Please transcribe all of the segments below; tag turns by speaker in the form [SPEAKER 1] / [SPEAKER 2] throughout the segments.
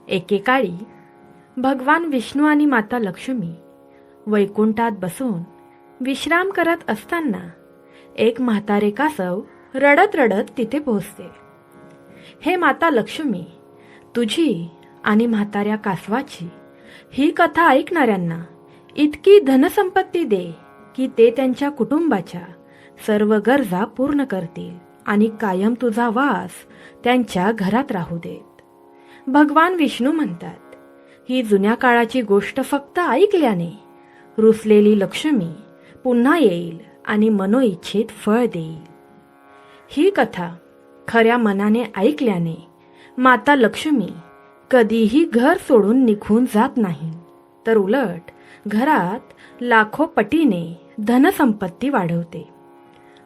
[SPEAKER 1] एकेकाळी भगवान विष्णू आणि माता लक्ष्मी वैकुंठात बसून विश्राम करत असताना एक म्हातारे कासव रडत रडत तिथे पोहोचते. हे माता लक्ष्मी, तुझी आणि म्हाताऱ्या कासवाची ही कथा ऐकणाऱ्यांना इतकी धनसंपत्ती दे की ते त्यांच्या कुटुंबाच्या सर्व गरजा पूर्ण करतील आणि कायम तुझा वास त्यांच्या घरात राहू देत. भगवान विष्णू म्हणतात, ही जुन्या काळाची गोष्ट फक्त ऐकल्याने रुसलेली लक्ष्मी पुन्हा येईल आणि मनोइच्छित फळ देईल. ही कथा खऱ्या मनाने ऐकल्याने माता लक्ष्मी कधीही घर सोडून निघून जात नाही, तर उलट घरात लाखो पटीने धनसंपत्ती वाढवते.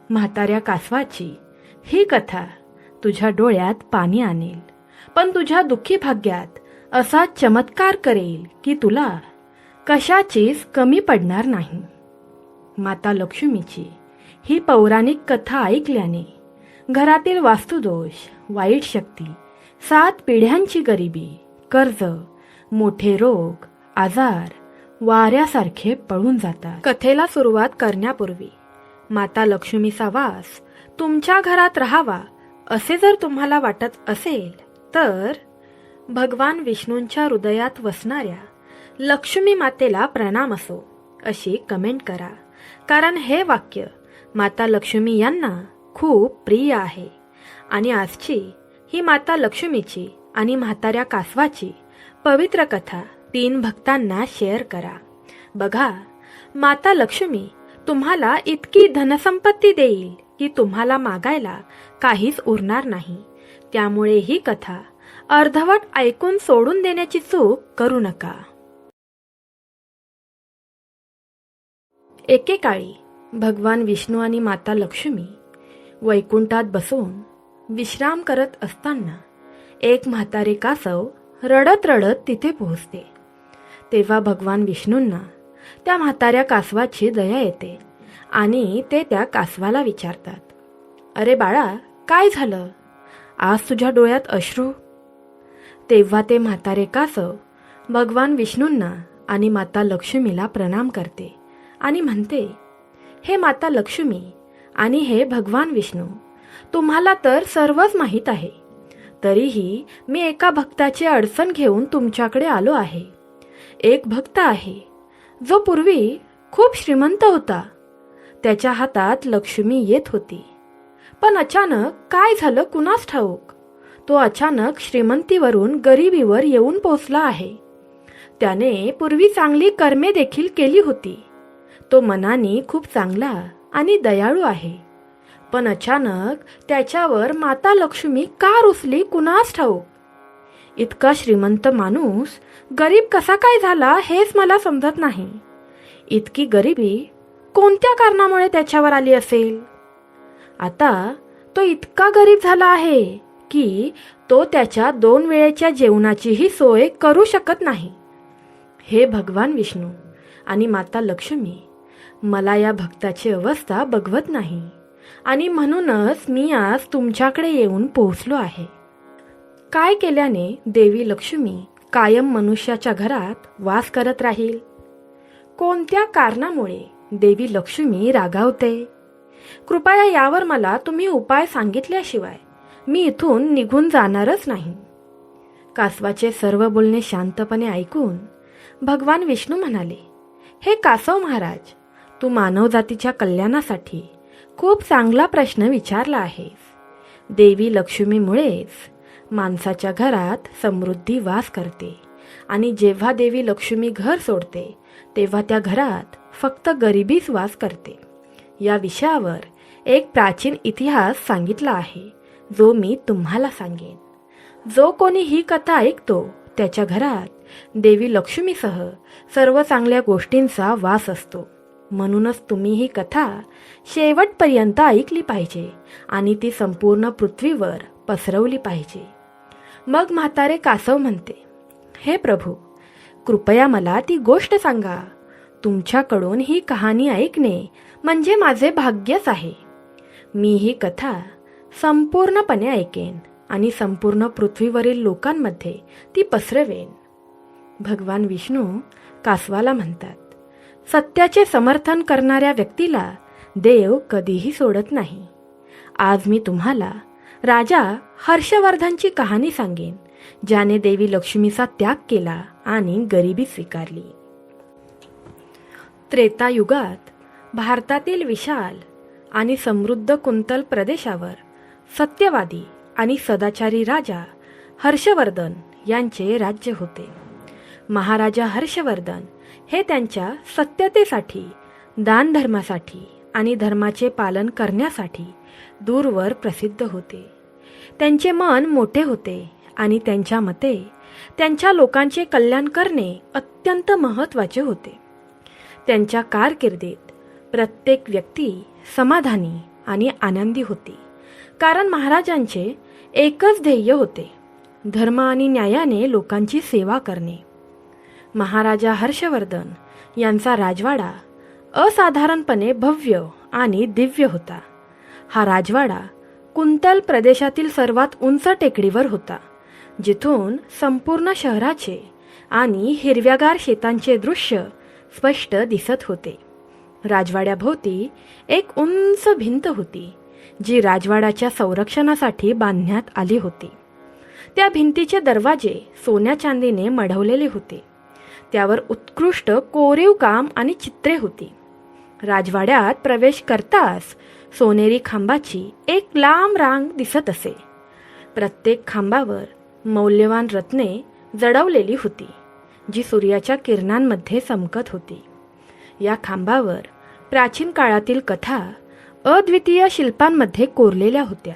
[SPEAKER 1] म्हाताऱ्या कासवाची ही कथा तुझ्या डोळ्यात पाणी आणेल, पण तुझ्या दुःखी भाग्यात असा चमत्कार करेल की तुला कशाचीच कमी पडणार नाही. माता लक्ष्मीची ही पौराणिक कथा ऐकल्याने घरातील वास्तुदोष, वाईट शक्ती, 7 पिढ्यांची गरिबी, कर्ज, मोठे रोग, आजार वाऱ्यासारखे पळून जातात. कथेला सुरुवात करण्यापूर्वी माता लक्ष्मीचा वास तुमच्या घरात राहावा असे जर तुम्हाला वाटत असेल तर भगवान विष्णूंच्या हृदयात वसणाऱ्या लक्ष्मी मातेला प्रणाम असो अशी कमेंट करा, कारण हे वाक्य माता लक्ष्मी यांना खूप प्रिय आहे. आणि आजची ही माता लक्ष्मीची आणि म्हाताऱ्या कासवाची पवित्र कथा 3 भक्तांना शेअर करा. बघा, माता लक्ष्मी तुम्हाला इतकी धनसंपत्ती देईल की तुम्हाला मागायला काहीच उरणार नाही. त्यामुळे ही कथा अर्धवट ऐकून सोडून देण्याची चूक करू नका. एकेकाळी भगवान विष्णू आणि माता लक्ष्मी वैकुंठात बसून विश्राम करत असताना एक म्हातारे कासव रडत रडत तिथे पोहोचते. तेव्हा भगवान विष्णूंना त्या म्हाताऱ्या कासवाची दया येते आणि ते त्या कासवाला विचारतात, अरे बाळा, काय झालं? आज तुझ्या डोळ्यात अश्रू? तेव्हा ते म्हातारे कासव भगवान विष्णूंना आणि माता लक्ष्मीला प्रणाम करते आणि म्हणते, हे माता लक्ष्मी आणि हे भगवान विष्णू, तुम्हाला तर सर्वच माहीत आहे. तरीही मी एका भक्ताची अडचण घेऊन तुमच्याकडे आलो आहे. एक भक्त आहे जो पूर्वी खूप श्रीमंत होता. त्याच्या हातात लक्ष्मी येत होती, पण अचानक काय झालं कुणास ठाऊक, तो अचानक श्रीमंतीवरून गरिबीवर येऊन पोहोचला आहे. त्याने पूर्वी चांगली कर्मे देखील केली होती. तो मनाने खूप चांगला आणि दयाळू आहे, पण अचानक त्याच्यावर माता लक्ष्मी का रुसली कुणास ठाऊक. इतका श्रीमंत माणूस गरीब कसा काय झाला हेच मला समजत नाही. इतकी गरिबी कोणत्या कारणामुळे त्याच्यावर आली असेल? आता तो इतका गरीब झाला आहे की तो त्याच्या 2 वेळेच्या जेवणाचीही सोय करू शकत नाही. हे भगवान विष्णू आणि माता लक्ष्मी, मला या भक्ताची अवस्था बघवत नाही आणि म्हणूनच मी आज तुमच्याकडे येऊन पोहोचलो आहे. काय केल्याने देवी लक्ष्मी कायम मनुष्याच्या घरात वास करत राहील? कोणत्या कारणामुळे देवी लक्ष्मी रागावते? कृपया यावर मला तुम्ही उपाय सांगितल्याशिवाय मी इथून निघून जाणारच नाही. कासवाचे सर्व बोलणे शांतपणे ऐकून भगवान विष्णू म्हणाले, हे कासव महाराज, तू मानवजातीच्या कल्याणासाठी खूप चांगला प्रश्न विचारला आहेस. देवी लक्ष्मीमुळेच माणसाच्या घरात समृद्धी वास करते आणि जेव्हा देवी लक्ष्मी घर सोडते तेव्हा त्या घरात फक्त गरिबीच वास करते. या विषयावर एक प्राचीन इतिहास सांगितला आहे जो मी तुम्हाला सांगेन. जो कोणी ही कथा ऐकतो त्याच्या घरात देवी लक्ष्मीसह सर्व चांगल्या गोष्टींचा वास असतो. म्हणूनच तुम्ही ही कथा शेवटपर्यंत ऐकली पाहिजे आणि ती संपूर्ण पृथ्वीवर पसरवली पाहिजे. मग म्हातारे कासव म्हणते, हे प्रभू, कृपया मला ती गोष्ट सांगा. तुमच्याकडून ही कहाणी ऐकणे म्हणजे माझे भाग्यच आहे. मी ही कथा संपूर्णपणे ऐकेन आणि संपूर्ण पृथ्वीवरील लोकांमध्ये ती पसरवेन. भगवान विष्णू कासवाला म्हणतात, सत्याचे समर्थन करणाऱ्या व्यक्तीला देव कधीही सोडत नाही. आज मी तुम्हाला राजा हर्षवर्धनची कहाणी सांगेन, ज्याने देवी लक्ष्मीचा त्याग केला आणि गरिबी स्वीकारली. त्रेतायुगात भारतातील विशाल आणि समृद्ध कुंतल प्रदेशावर सत्यवादी आणि सदाचारी राजा हर्षवर्धन यांचे राज्य होते. महाराजा हर्षवर्धन हे त्यांच्या सत्यतेसाठी, दानधर्मासाठी आणि धर्माचे पालन करण्यासाठी दूरवर प्रसिद्ध होते. त्यांचे मन मोठे होते आणि त्यांच्या मते त्यांच्या लोकांचे कल्याण करणे अत्यंत महत्त्वाचे होते. त्यांच्या कारकिर्दीत प्रत्येक व्यक्ती समाधानी आणि आनंदी होती, कारण महाराजांचे एकच ध्येय होते, धर्म आणि न्यायाने लोकांची सेवा करणे. महाराजा हर्षवर्धन यांचा राजवाडा असाधारणपणे भव्य आणि दिव्य होता. हा राजवाडा कुंतल प्रदेशातील सर्वात उंच टेकडीवर होता, जिथून संपूर्ण शहराचे आणि हिरव्यागार शेतांचे दृश्य स्पष्ट दिसत होते. राजवाड्याभोवती एक उंच भिंत होती, जी राजवाड्याच्या संरक्षणासाठी बांधण्यात आली होती. त्या भिंतीचे दरवाजे सोन्या चांदीने मढवलेले होते. त्यावर उत्कृष्ट कोरीव काम आणि चित्रे होती. राजवाड्यात प्रवेश करताच सोनेरी खांबाची एक लांब रांग दिसत असे. प्रत्येक खांबावर मौल्यवान रत्ने जडवलेली होती, जी सूर्याच्या किरणांमध्ये चमकत होती. या खांबावर प्राचीन काळातील कथा अद्वितीय शिल्पांमध्ये कोरलेल्या होत्या.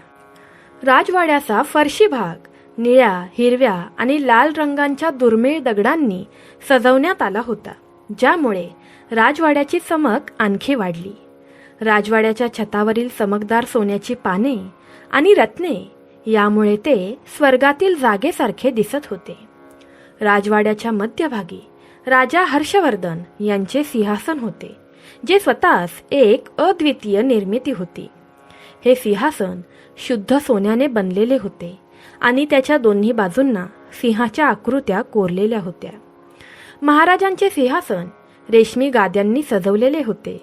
[SPEAKER 1] राजवाड्याचा फरशी भाग निळ्या, हिरव्या आणि लाल रंगांच्या दुर्मिळ दगडांनी सजवण्यात आला होता, ज्यामुळे राजवाड्याची चमक आणखी वाढली. राजवाड्याच्या छतावरील चमकदार सोन्याची पाने आणि रत्ने यामुळे ते स्वर्गातील जागेसारखे दिसत होते. राजवाड्याच्या मध्यभागी राजा हर्षवर्धन यांचे सिंहासन होते, जे स्वतःच एक अद्वितीय निर्मिती होती. हे सिंहासन शुद्ध सोन्याने बनलेले होते आणि त्याच्या दोन्ही बाजूंना सिंहाच्या आकृत्या कोरलेल्या होत्या. महाराजांचे सिंहासन रेशमी गाद्यांनी सजवलेले होते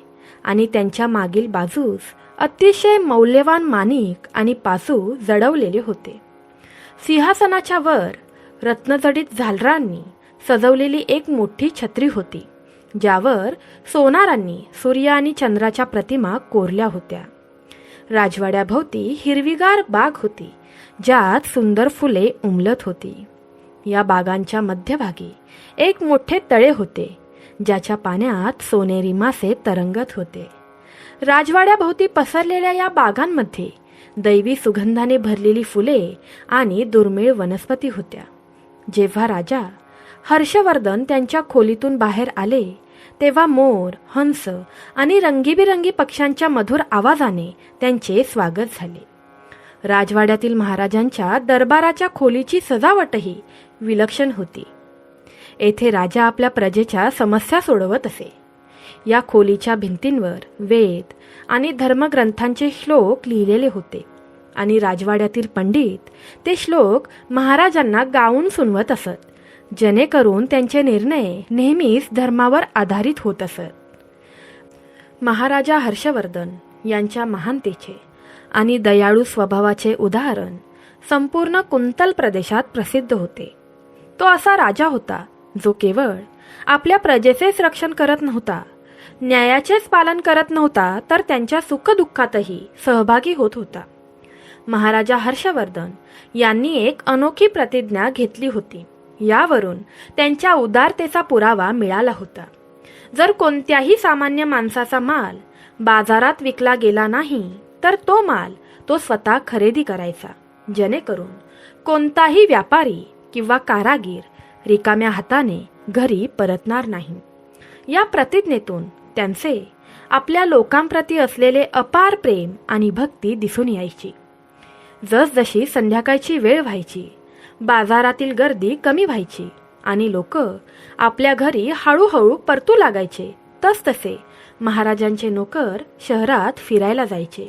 [SPEAKER 1] आणि त्यांच्या मागील बाजूस अतिशय मौल्यवान माणिक आणि पासू जडवलेले होते. सिंहासनाच्या वर रत्नजडित झालरांनी सजवलेली एक मोठी छत्री होती, ज्यावर सोनारांनी सूर्य आणि चंद्राच्या प्रतिमा कोरल्या होत्या. राजवाड्याभोवती हिरवीगार बाग होती, ज्यात सुंदर फुले उमलत होती. या बागांच्या मध्यभागी एक मोठे तळे होते, ज्याच्या पाण्यात सोनेरी मासे तरंगत होते. राजवाड्याभोवती पसरलेल्या या बागांमध्ये दैवी सुगंधाने भरलेली फुले आणि दुर्मिळ वनस्पती होत्या. जेव्हा राजा हर्षवर्धन त्यांच्या खोलीतून बाहेर आले, तेव्हा मोर, हंस आणि रंगीबिरंगी पक्ष्यांच्या मधुर आवाजाने त्यांचे स्वागत झाले. राजवाड्यातील महाराजांच्या दरबाराच्या खोलीची सजावटही विलक्षण होती. येथे राजा आपल्या प्रजेच्या समस्या सोडवत असे. या खोलीच्या भिंतींवर वेद आणि धर्मग्रंथांचे श्लोक लिहिलेले होते आणि राजवाड्यातील पंडित ते श्लोक महाराजांना गाऊन सुनवत असत, जेणेकरून त्यांचे निर्णय नेहमीच धर्मावर आधारित होत असत. महाराजा हर्षवर्धन यांच्या महानतेचे आणि दयाळू स्वभावाचे उदाहरण संपूर्ण कुंतल प्रदेशात प्रसिद्ध होते. तो असा राजा होता जो केवळ आपल्या प्रजेचेच रक्षण करत नव्हता, न्यायाचेच पालन करत नव्हता, तर त्यांच्या सुखदुःखातही सहभागी होत होता. महाराजा हर्षवर्धन यांनी एक अनोखी प्रतिज्ञा घेतली होती. यावरून त्यांच्या उदारतेचा पुरावा मिळाला होता. जर कोणत्याही सामान्य माणसाचा माल बाजारात विकला गेला नाही, तर तो माल तो स्वतः खरेदी करायचा, जेणेकरून कोणताही व्यापारी किंवा कारागीर रिकाम्या हाताने घरी परतणार नाही. या प्रतिज्ञेतून त्यांचे आपल्या लोकांप्रती असलेले अपार प्रेम आणि भक्ती दिसून यायची. जसजशी संध्याकाळची वेळ व्हायची, बाजारातील गर्दी कमी व्हायची आणि लोक आपल्या घरी हळूहळू परतू लागायचे, तसतसे महाराजांचे नोकर शहरात फिरायला जायचे.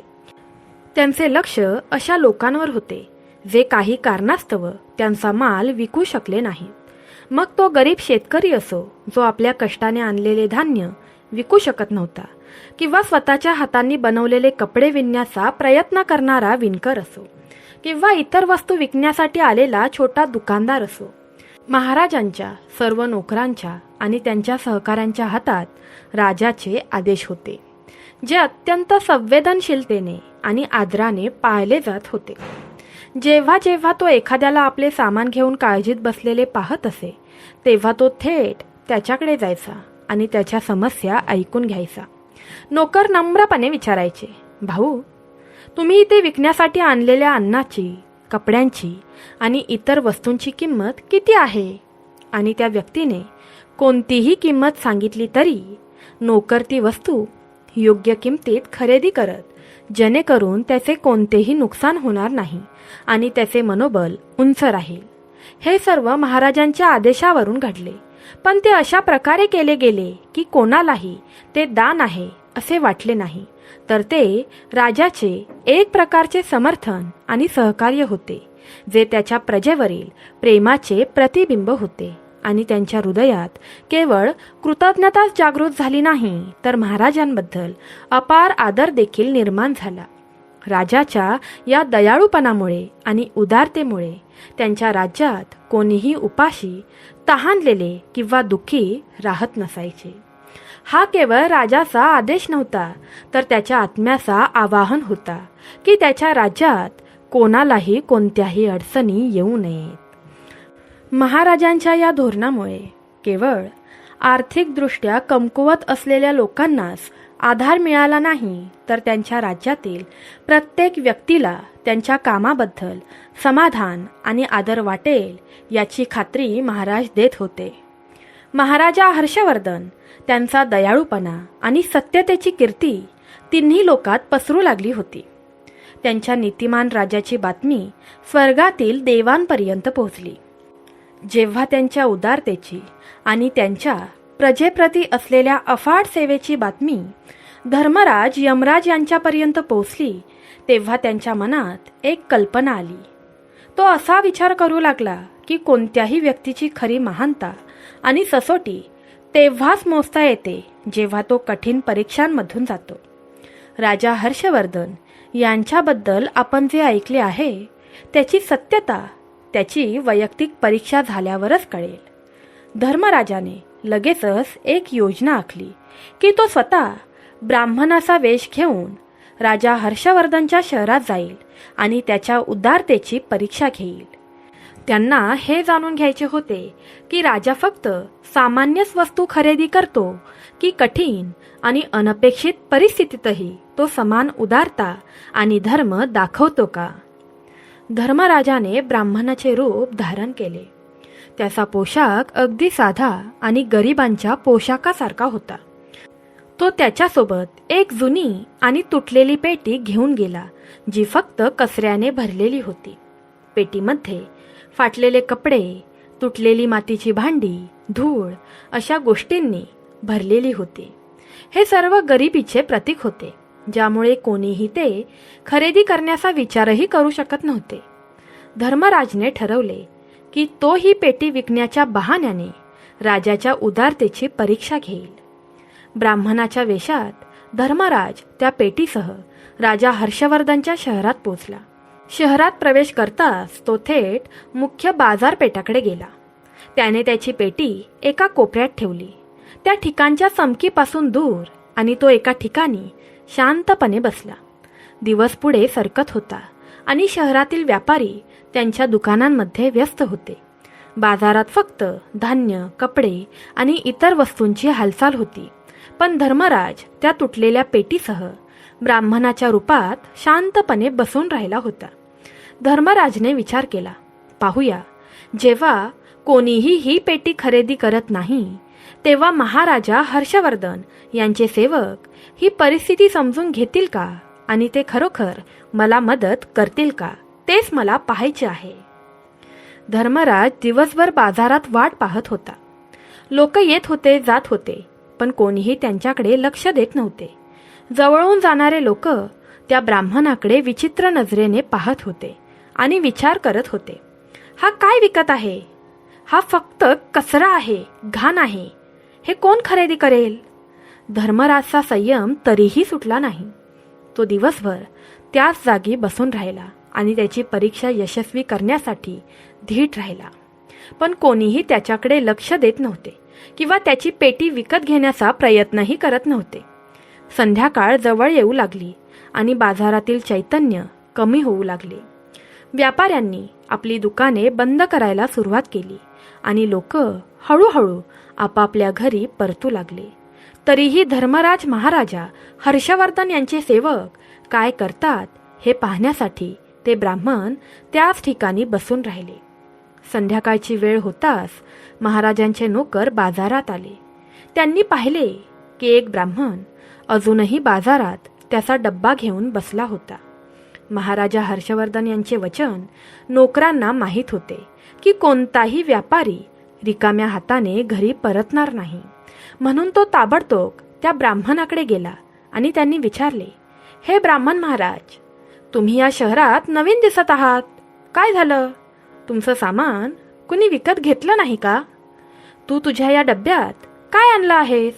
[SPEAKER 1] त्यांचे लक्ष अशा लोकांवर होते जे काही कारणास्तव त्यांचा माल विकू शकले नाहीत. मग तो गरीब शेतकरी असो, जो आपल्या कष्टाने आणलेले धान्य विकू शकत नव्हता, किंवा स्वतःच्या हातांनी बनवलेले कपडे विणण्याचा प्रयत्न करणारा विणकर असो, किंवा इतर वस्तू विकण्यासाठी आलेला छोटा दुकानदार असो, महाराजांच्या सर्व नोकरांच्या आणि त्यांच्या सहकाऱ्यांच्या हातात राजाचे आदेश होते, जे अत्यंत संवेदनशीलतेने आणि आदराने पाळले जात होते. जेव्हा जेव्हा तो एखाद्याला आपले सामान घेऊन काळजीत बसलेले पाहत असे, तेव्हा तो थेट त्याच्याकडे जायचा आणि त्याच्या समस्या ऐकून घ्यायचा. नोकर नम्रपणे विचारायचे, भाऊ, तुम्ही इथे विकण्यासाठी आणलेल्या अन्नाची, कपड्यांची आणि इतर वस्तूंची किंमत किती आहे? आणि त्या व्यक्तीने कोणतीही किंमत सांगितली तरी नोकर ती वस्तू योग्य किमतीत खरेदी करत, जेणेकरून त्याचे कोणतेही नुकसान होणार नाही आणि त्याचे मनोबल उंच राहील. हे सर्व महाराजांच्या आदेशावरून घडले, पण ते अशा प्रकारे केले गेले की कोणालाही ते दान आहे असे वाटले नाही, तर ते राजाचे एक प्रकारचे समर्थन आणि सहकार्य होते, जे त्याच्या प्रजेवरील प्रेमाचे प्रतिबिंब होते. आणि त्यांच्या हृदयात केवळ कृतज्ञताच जागृत झाली नाही, तर महाराजांबद्दल अपार आदर देखील निर्माण झाला. राजाच्या या दयाळूपणामुळे आणि उदारतेमुळे त्यांच्या राज्यात कोणीही उपाशी, तहानलेले किंवा दुःखी राहत नसायचे. हा केवळ राजाचा आदेश नव्हता, तर त्याच्या आत्म्याचा आवाहन होता की त्याच्या राज्यात कोणालाही कोणत्याही अडचणी येऊ नयेत. महाराजांच्या या धोरणामुळे केवळ आर्थिकदृष्ट्या कमकुवत असलेल्या लोकांनाच आधार मिळाला नाही, तर त्यांच्या राज्यातील प्रत्येक व्यक्तीला त्यांच्या कामाबद्दल समाधान आणि आदर वाटेल याची खात्री महाराज देत होते. महाराजा हर्षवर्धन त्यांचा दयाळूपणा आणि सत्यतेची कीर्ती तिन्ही लोकात पसरू लागली होती. त्यांच्या नीतिमान राजाची बातमी स्वर्गातील देवांपर्यंत पोहोचली. जेव्हा त्यांच्या उदारतेची आणि त्यांच्या प्रजेप्रती असलेल्या अफाट सेवेची बातमी धर्मराज यमराज यांच्यापर्यंत पोहोचली, तेव्हा त्यांच्या मनात एक कल्पना आली. तो असा विचार करू लागला की कोणत्याही व्यक्तीची खरी महानता आणि ससोटी तेव्हाच मोजता येते जेव्हा तो कठीण परीक्षांमधून जातो. राजा हर्षवर्धन यांच्याबद्दल आपण जे ऐकले आहे त्याची सत्यता त्याची वैयक्तिक परीक्षा झाल्यावरच कळेल. धर्मराजाने लगेचच एक योजना आखली की तो स्वतः ब्राह्मणाचा वेश घेऊन राजा हर्षवर्धनच्या शहरात जाईल आणि त्याच्या उदारतेची परीक्षा घेईल. त्यांना हे जाणून घ्यायचे होते की राजा फक्त सामान्यच वस्तू खरेदी करतो की कठीण आणि अनपेक्षित परिस्थितीतही तो समान उदारता आणि धर्म दाखवतो का. धर्मराजाने ब्राह्मणाचे रूप धारण केले. त्याचा पोशाख अगदी साधा आणि गरिबांच्या पोशाखासारखा होता. तो त्याच्यासोबत एक जुनी आणि तुटलेली पेटी घेऊन गेला, जी फक्त कचऱ्याने भरलेली होती. पेटीमध्ये फाटलेले कपडे, तुटलेली मातीची भांडी, धूळ अशा गोष्टींनी भरलेली होती. हे सर्व गरिबीचे प्रतीक होते, ज्यामुळे कोणीही ते खरेदी करण्याचा विचारही करू शकत नव्हते. धर्मराजने ठरवले की तो ही पेटी विकण्याच्या बहाण्याने राजाच्या उदारतेची परीक्षा घेईल. ब्राह्मणाच्या वेशात धर्मराज त्या पेटीसह राजा हर्षवर्धनच्या शहरात पोहोचला. शहरात प्रवेश करताच तो थेट मुख्य बाजारपेठाकडे गेला. त्याने त्याची पेटी एका कोपऱ्यात ठेवली, त्या ठिकाणच्या चमकीपासून दूर, आणि तो एका ठिकाणी शांतपणे बसला. दिवस पुढे सरकत होता आणि शहरातील व्यापारी त्यांच्या दुकानांमध्ये व्यस्त होते. बाजारात फक्त धान्य, कपडे आणि इतर वस्तूंची हालचाल होती. पण धर्मराज त्या तुटलेल्या पेटीसह ब्राह्मणाच्या रूपात शांतपणे बसून राहिला होता. धर्मराजने विचार केला, पाहूया, जेव्हा कोणीही ही पेटी खरेदी करत नाही, तेव्हा महाराजा हर्षवर्धन यांचे सेवक ही परिस्थिती समजून घेतील का आणि ते खरोखर मला मदत करतील का, तेच मला पाहायचे आहे. धर्मराज दिवसभर बाजारात वाट पाहत होता. लोक येत होते, जात होते, पण कोणीही त्यांच्याकडे लक्ष देत नव्हते. जवळून जाणारे लोक त्या ब्राह्मणाकडे विचित्र नजरेने पाहत होते आणि विचार करत होते, हा काय विकत आहे? हा फक्त कचरा आहे, घाण आहे. हे कोण खरेदी करेल? धर्मराजचा संयम तरीही सुटला नाही. तो दिवसभर त्याच जागी बसून राहिला आणि त्याची परीक्षा यशस्वी करण्यासाठी धीट राहिला. पण कोणीही त्याच्याकडे लक्ष देत नव्हते किंवा त्याची पेटी विकत घेण्याचा प्रयत्नही करत नव्हते. संध्याकाळ जवळ येऊ लागली आणि बाजारातील चैतन्य कमी होऊ लागले. व्यापाऱ्यांनी आपली दुकाने बंद करायला सुरुवात केली आणि लोक हळूहळू आपापल्या घरी परतू लागले. तरीही धर्मराज महाराजा हर्षवर्धन यांचे सेवक काय करतात हे पाहण्यासाठी ते ब्राह्मण त्याच ठिकाणी बसून राहिले. संध्याकाळची वेळ होताच महाराजांचे नोकर बाजारात आले. त्यांनी पाहिले की एक ब्राह्मण अजूनही बाजारात त्याचा डब्बा घेऊन बसला होता. महाराजा हर्षवर्धन यांचे वचन नोकरांना माहीत होते की कोणताही व्यापारी रिकाम्या हाताने घरी परतणार नाही. म्हणून तो ताबडतोब त्या ब्राह्मणाकडे गेला आणि त्यांनी विचारले, हे ब्राह्मण महाराज, तुम्ही या शहरात नवीन दिसत आहात. काय झालं? तुमचं सामान कुणी विकत घेतलं नाही का? तू तुझ्या या डब्यात काय आणलं आहेस?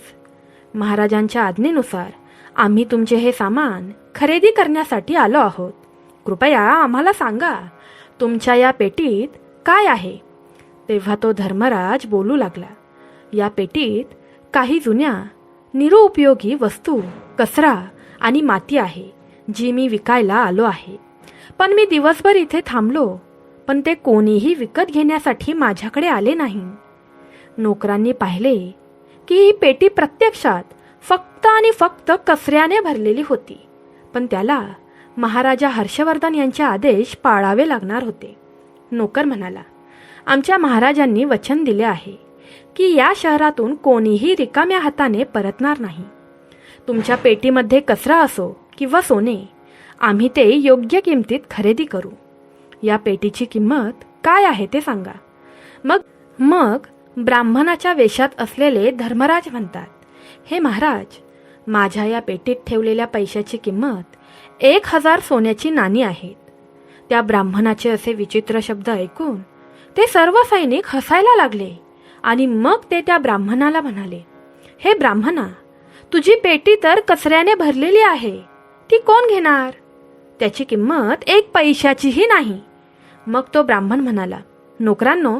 [SPEAKER 1] महाराजांच्या आज्ञेनुसार आम्ही तुमचे हे सामान खरेदी करण्यासाठी आलो आहोत. कृपया आम्हाला सांगा, तुमच्या या पेटीत काय आहे? तेव्हा तो धर्मराज बोलू लागला, या पेटीत काही जुन्या निरुपयोगी वस्तू, कचरा आणि माती आहे जी मी विकायला आलो आहे. पण मी दिवसभर इथे थांबलो, पण ते कोणीही विकत घेण्यासाठी माझ्याकडे आले नाही. नोकरांनी पाहिले की ही पेटी प्रत्यक्षात फक्त आणि फक्त कचऱ्याने भरलेली होती. पण त्याला महाराजा हर्षवर्धन यांचे आदेश पाळावे लागणार होते. नोकर म्हणाला, आमच्या महाराजांनी वचन दिले आहे की या शहरातून कोणीही रिकाम्या हाताने परतणार नाही. तुमच्या पेटीमध्ये कचरा असो किंवा सोने, आम्ही ते योग्य किमतीत खरेदी करू. या पेटीची किंमत काय आहे ते सांगा. मग ब्राह्मणाच्या वेशात असलेले धर्मराज म्हणतात, हे महाराज, माझ्या या पेटीत ठेवलेल्या पैशाची किंमत 1000 सोन्याची नाणी आहेत. त्या ब्राह्मणाचे असे विचित्र शब्द ऐकून ते सर्व सैनिक हसायला लागले आणि मग ते त्या ब्राह्मणाला म्हणाले, हे ब्राह्मणा, तुझी पेटी तर कचऱ्याने भरलेली आहे, ती कोण घेणार? त्याची किंमत 1 पैशाचीही नाही. मग तो ब्राह्मण म्हणाला, नोकरांनो,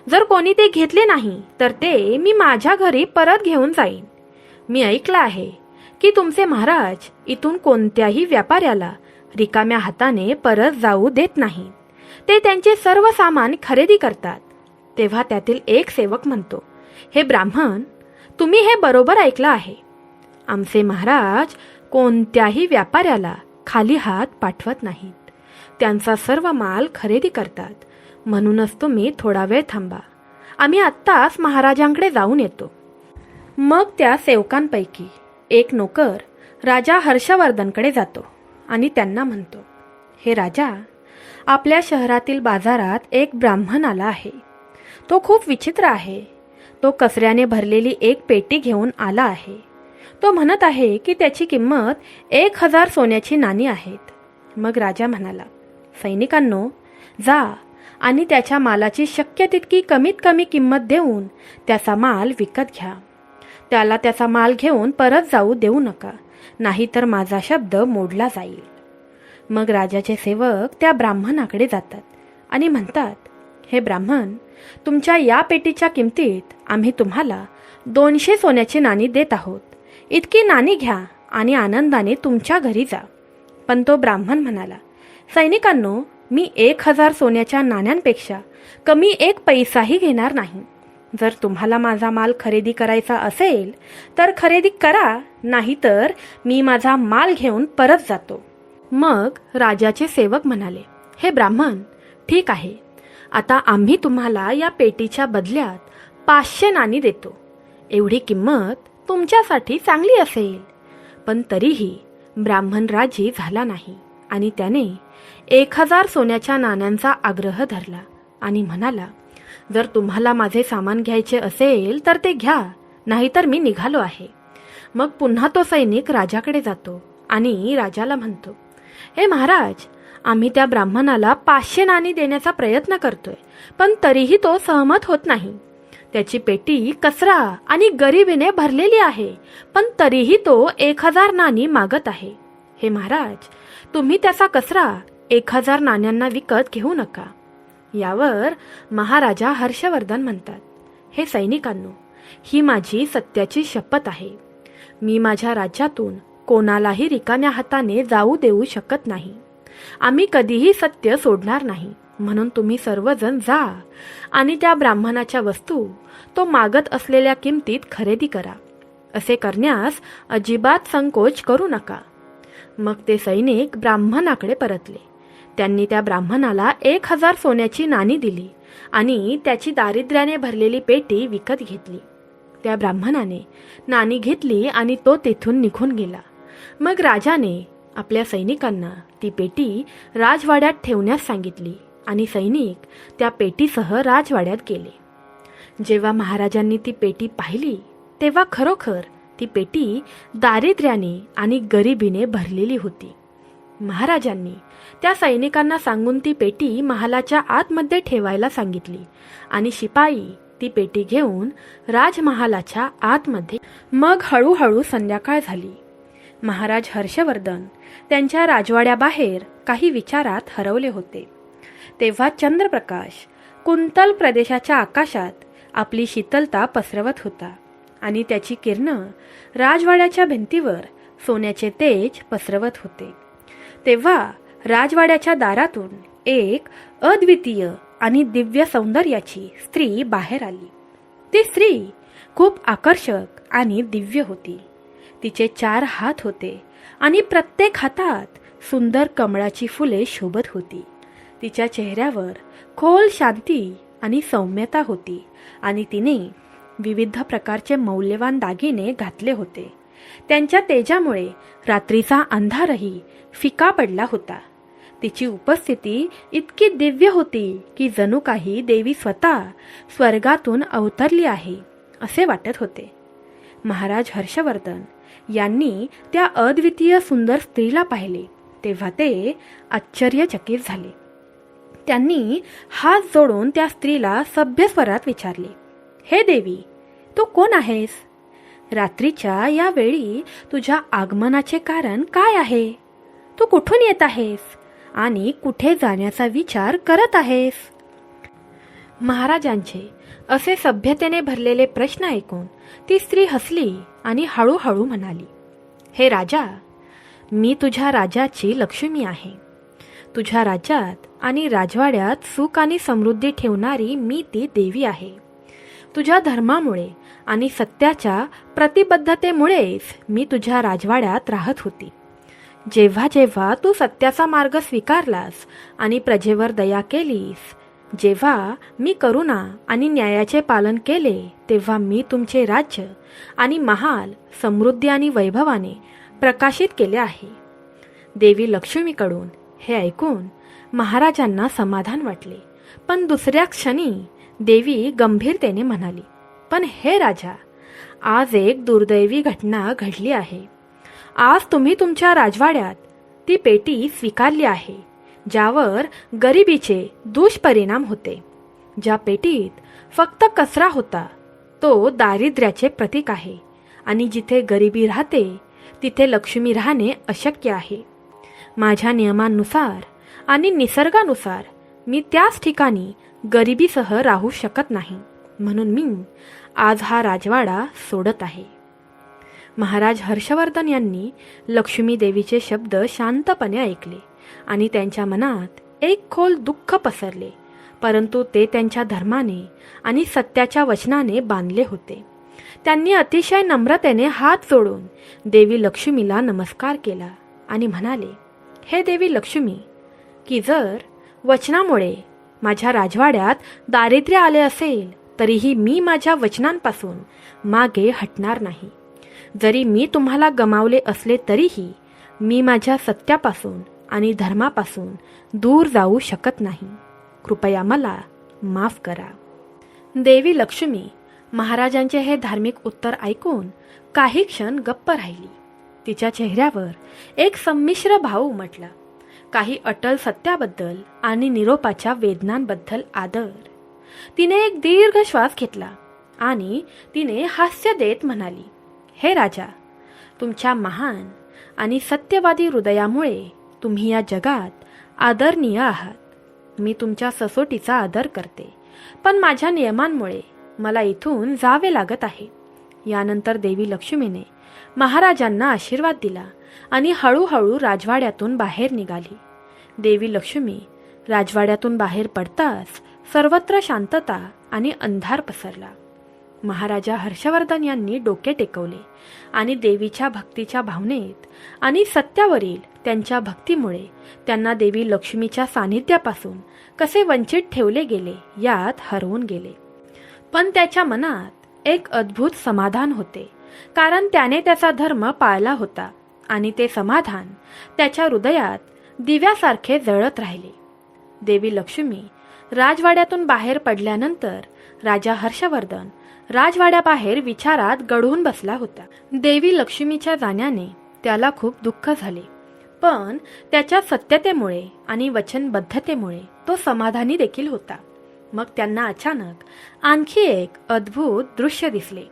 [SPEAKER 1] जर कोणी ते घेतले नाही तर ते मी माझ्या घरी परत घेऊन जाईन. मी ऐकलं आहे की तुमचे महाराज इथून कोणत्याही व्यापाऱ्याला रिकाम्या हाताने परत जाऊ देत नाहीत. ते त्यांचे सर्व सामान खरेदी करतात. तेव्हा त्यातील एक सेवक म्हणतो, हे ब्राह्मण, तुम्ही हे बरोबर ऐकलं आहे. आमचे महाराज कोणत्याही व्यापाऱ्याला खाली हात पाठवत नाहीत. त्यांचा सर्व माल खरेदी करतात. म्हणूनच तुम्ही थोडा वेळ थांबा. आम्ही आत्ताच महाराजांकडे जाऊन येतो. मग त्या सेवकांपैकी एक नोकर राजा हर्षवर्धनकडे जातो आणि त्यांना म्हणतो, हे राजा, आपल्या शहरातील बाजारात एक ब्राह्मण आला आहे. तो खूप विचित्र आहे. तो कचऱ्याने भरलेली एक पेटी घेऊन आला आहे. तो म्हणत आहे की त्याची किंमत 1000 सोन्याची नाणी आहेत. मग राजा म्हणाला, सैनिकांनो, जा आणि त्याच्या मालाची शक्य तितकी कमीत कमी किंमत देऊन त्याचा माल विकत घ्या. त्याला त्याचा माल घेऊन परत जाऊ देऊ नका, नाहीतर माझा शब्द मोडला जाईल. मग राजाचे सेवक त्या ब्राह्मणाकडे जातात आणि म्हणतात, हे ब्राह्मण, तुमच्या या पेटीच्या किमतीत आम्ही तुम्हाला 200 सोन्याची नाणी देत आहोत. इतकी नाणी घ्या आणि आनंदाने तुमच्या घरी जा. पण तो ब्राह्मण म्हणाला, सैनिकांनो, मी 1000 सोन्याच्या नाण्यांपेक्षा कमी 1 पैसाही घेणार नाही. जर तुम्हाला माझा माल खरेदी करायचा असेल तर खरेदी करा, नाहीतर मी माझा माल घेऊन परत जातो. मग राजाचे सेवक म्हणाले, हे ब्राह्मण, ठीक आहे, आता आम्ही तुम्हाला या पेटीच्या बदल्यात 500 नाणी देतो. एवढी किंमत तुमच्यासाठी चांगली असेल. पण तरीही ब्राह्मण राजी झाला नाही आणि त्याने 1000 सोन्याच्या नाण्यांचा आग्रह धरला आणि म्हणाला, जर तुम्हाला माझे सामान घ्यायचे असेल तर ते घ्या, नाहीतर मी निघालो आहे. मग पुन्हा तो सैनिक राजाकडे जातो आणि राजाला म्हणतो, हे महाराज, आम्ही त्या ब्राह्मणाला 500 नाणी देण्याचा प्रयत्न करतोय, पण तरीही तो सहमत होत नाही. त्याची पेटी कचरा आणि गरिबीने भरलेली आहे, पण तरीही तो 1000 नाणी मागत आहे. हे महाराज, तुम्ही त्याचा कचरा 1000 नाण्यांना विकत घेऊ नका. यावर महाराजा हर्षवर्धन म्हणतात, हे सैनिकांनो, ही माझी सत्याची शपथ आहे. मी माझ्या राज्यातून कोणालाही रिकाम्या हाताने जाऊ देऊ शकत नाही. आम्ही कधीही सत्य सोडणार नाही. म्हणून तुम्ही सर्वजण जा आणि त्या ब्राह्मणाच्या वस्तू तो मागत असलेल्या किमतीत खरेदी करा. असे करण्यास अजिबात संकोच करू नका. मग ते सैनिक ब्राह्मणाकडे परतले. त्यांनी त्या ब्राह्मणाला 1000 सोन्याची नाणी दिली आणि त्याची दारिद्र्याने भरलेली पेटी विकत घेतली. त्या ब्राह्मणाने नाणी घेतली आणि तो तेथून निघून गेला. मग राजाने आपल्या सैनिकांना ती पेटी राजवाड्यात ठेवण्यास सांगितली आणि सैनिक त्या पेटीसह राजवाड्यात गेले. जेव्हा महाराजांनी ती पेटी पाहिली तेव्हा खरोखर ती पेटी दारिद्र्याने आणि गरिबीने भरलेली होती. महाराजांनी त्या सैनिकांना सांगून ती पेटी महालाच्या आतमध्ये ठेवायला सांगितली आणि शिपाई ती पेटी घेऊन राजमहालाच्या आतमध्ये. मग हळूहळू संध्याकाळ झाली. महाराज हर्षवर्धन त्यांच्या राजवाड्याबाहेर काही विचारात हरवले होते. तेव्हा चंद्रप्रकाश कुंतल प्रदेशाच्या आकाशात आपली शीतलता पसरवत होता आणि त्याची किरणं राजवाड्याच्या भिंतीवर सोन्याचे तेज पसरवत होते. तेव्हा राजवाड्याच्या दारातून एक अद्वितीय आणि दिव्य सौंदर्याची स्त्री बाहेर आली. ती स्त्री खूप आकर्षक आणि दिव्य होती. तिचे 4 हात होते आणि प्रत्येक हातात सुंदर कमळाची फुले शोभत होती. तिच्या चेहऱ्यावर खोल शांती आणि सौम्यता होती आणि तिने विविध प्रकारचे मौल्यवान दागिने घातले होते. त्यांच्या तेजामुळे रात्रीचा अंधारही फिका पडला होता. तिची उपस्थिती इतकी दिव्य होती की जणू काही देवी स्वतः स्वर्गातून अवतरली आहे असे वाटत होते. महाराज हर्षवर्धन यांनी त्या अद्वितीय सुंदर स्त्रीला पाहिले तेव्हा ते आश्चर्यचकित झाले. त्यांनी हात जोडून त्या स्त्रीला सभ्य स्वरात विचारले, हे देवी, तू कोण आहेस? रात्रीच्या या वेळी तुझ्या आगमनाचे कारण काय आहे? तू कुठून येत आहेस आणि कुठे जाण्याचा विचार करत आहेस? महाराजांचे असे सभ्यतेने भरलेले प्रश्न ऐकून ती स्त्री हसली आणि हळूहळू म्हणाली, हे राजा, मी तुझ्या राजाची लक्ष्मी आहे. तुझ्या राज्यात आणि राजवाड्यात सुख आणि समृद्धी ठेवणारी मी ती देवी आहे. तुझ्या धर्मामुळे आणि सत्याच्या प्रतिबद्धतेमुळेच मी तुझ्या राजवाड्यात राहत होती. जेव्हा जेव्हा तू सत्याचा मार्ग स्वीकारलास आणि प्रजेवर दया केलीस, जेव्हा मी करुणा आणि न्यायाचे पालन केले, तेव्हा मी तुमचे राज्य आणि महाल समृद्धी आणि वैभवाने प्रकाशित केले आहे. देवी लक्ष्मीकडून हे ऐकून महाराजांना समाधान वाटले. पण दुसऱ्या क्षणी देवी गंभीरतेने म्हणाली, पण हे राजा, आज एक दुर्दैवी घटना घडली आहे. आज तुम्ही तुमच्या राजवाड्यात ती पेटी स्वीकारली आहे ज्यावर गरिबीचे दुष्परिणाम होते. ज्या पेटीत फक्त कचरा होता तो दारिद्र्याचे प्रतीक आहे आणि जिथे गरिबी राहते तिथे लक्ष्मी राहणे अशक्य आहे. माझ्या नियमांनुसार आणि निसर्गानुसार मी त्याच ठिकाणी गरिबीसह राहू शकत नाही. म्हणून मी आज हा राजवाडा सोडत आहे. महाराज हर्षवर्धन यांनी लक्ष्मी देवीचे शब्द शांतपणे ऐकले आणि त्यांच्या मनात एक खोल दुःख पसरले. परंतु ते त्यांच्या धर्माने आणि सत्याच्या वचनाने बांधले होते. त्यांनी अतिशय नम्रतेने हात जोडून देवी लक्ष्मीला नमस्कार केला आणि म्हणाले, हे देवी लक्ष्मी, की जर वचनामुळे माझ्या राजवाड्यात दारिद्र्य आले असेल तरीही मी माझ्या वचनांपासून मागे हटणार नाही. जरी मी तुम्हाला गमावले असले तरीही मी माझ्या सत्यापासून आणि धर्मापासून दूर जाऊ शकत नाही. कृपया मला माफ करा. देवी लक्ष्मी महाराजांचे हे धार्मिक उत्तर ऐकून काही क्षण गप्प राहिली. तिच्या चेहऱ्यावर एक संमिश्र भाव उमटला. काही अटल सत्याबद्दल आणि निरोपाच्या वेदनांबद्दल आदर. तिने एक दीर्घ श्वास घेतला आणि तिने हास्य देत म्हणाली, हे राजा, तुमच्या महान आणि सत्यवादी हृदयामुळे तुम्ही या जगात आदरणीय आहात. मी तुमच्या ससोटीचा आदर करते, पण माझ्या नियमांमुळे मला इथून जावे लागत आहे. यानंतर देवी लक्ष्मीने महाराजांना आशीर्वाद दिला आणि हळूहळू राजवाड्यातून बाहेर निघाली. देवी लक्ष्मी राजवाड्यातून बाहेर पडताच सर्वत्र शांतता आणि अंधार पसरला. महाराजा हर्षवर्धन यांनी डोके टेकवले आणि देवीच्या भक्तीच्या भावनेत आणि सत्यावरील त्यांच्या भक्तीमुळे त्यांना देवी लक्ष्मीच्या सानिध्यापासून कसे वंचित ठेवले गेले यात हरवून गेले. पण त्याच्या मनात एक अद्भुत समाधान होते, कारण त्याने त्याचा धर्म पाळला होता आणि ते समाधान त्याच्या हृदयात दिव्यासारखे जळत राहिले. देवी लक्ष्मी राजवाड्यातून बाहेर पडल्यानंतर राजा हर्षवर्धन राजवाड्याबाहेर विचारात गढून बसला होता. देवी लक्ष्मीच्या जाण्याने त्याला खूप दुःख झाले, पण त्याच्या सत्यतेमुळे आणि वचनबद्धतेमुळे तो समाधानी देखील होता. मग त्यांना अचानक आणखी एक अद्भुत दृश्य दिसले.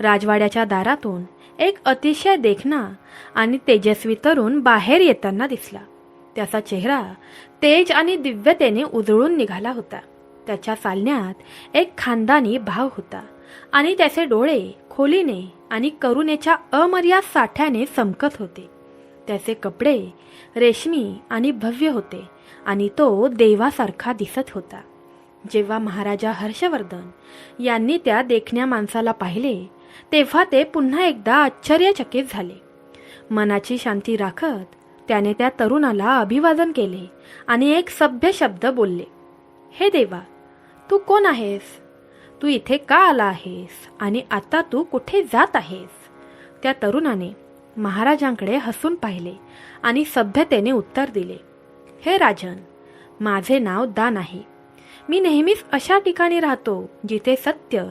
[SPEAKER 1] राजवाड्याच्या दारातून एक अतिशय देखणा आणि तेजस्वी तरुण बाहेर येताना दिसला. त्याचा चेहरा तेज आणि दिव्यतेने उजळून निघाला होता. त्याच्या चालण्यात एक खानदानी भाव होता आणि त्याचे डोळे खोलीने आणि करुणेच्या अमर्याद साठ्याने चमकत होते. त्याचे कपडे रेशमी आणि भव्य होते आणि तो देवासारखा दिसत होता. जेव्हा महाराजा हर्षवर्धन यांनी त्या देखण्या माणसाला पाहिले तेव्हा ते पुन्हा एकदा आश्चर्यचकित झाले. मनाची शांती राखत त्याने त्या तरुणाला अभिवादन केले आणि एक सभ्य शब्द बोलले, हे देवा, तू कोण आहेस? तू इथे का आला आहेस आणि आता तू कुठे जात आहेस? त्या तरुणाने महाराजांकडे हसून पाहिले आणि सभ्यतेने उत्तर दिले, हे राजन, माझे नाव दान आहे. मी नेहमीच अशा ठिकाणी राहतो जिथे सत्य,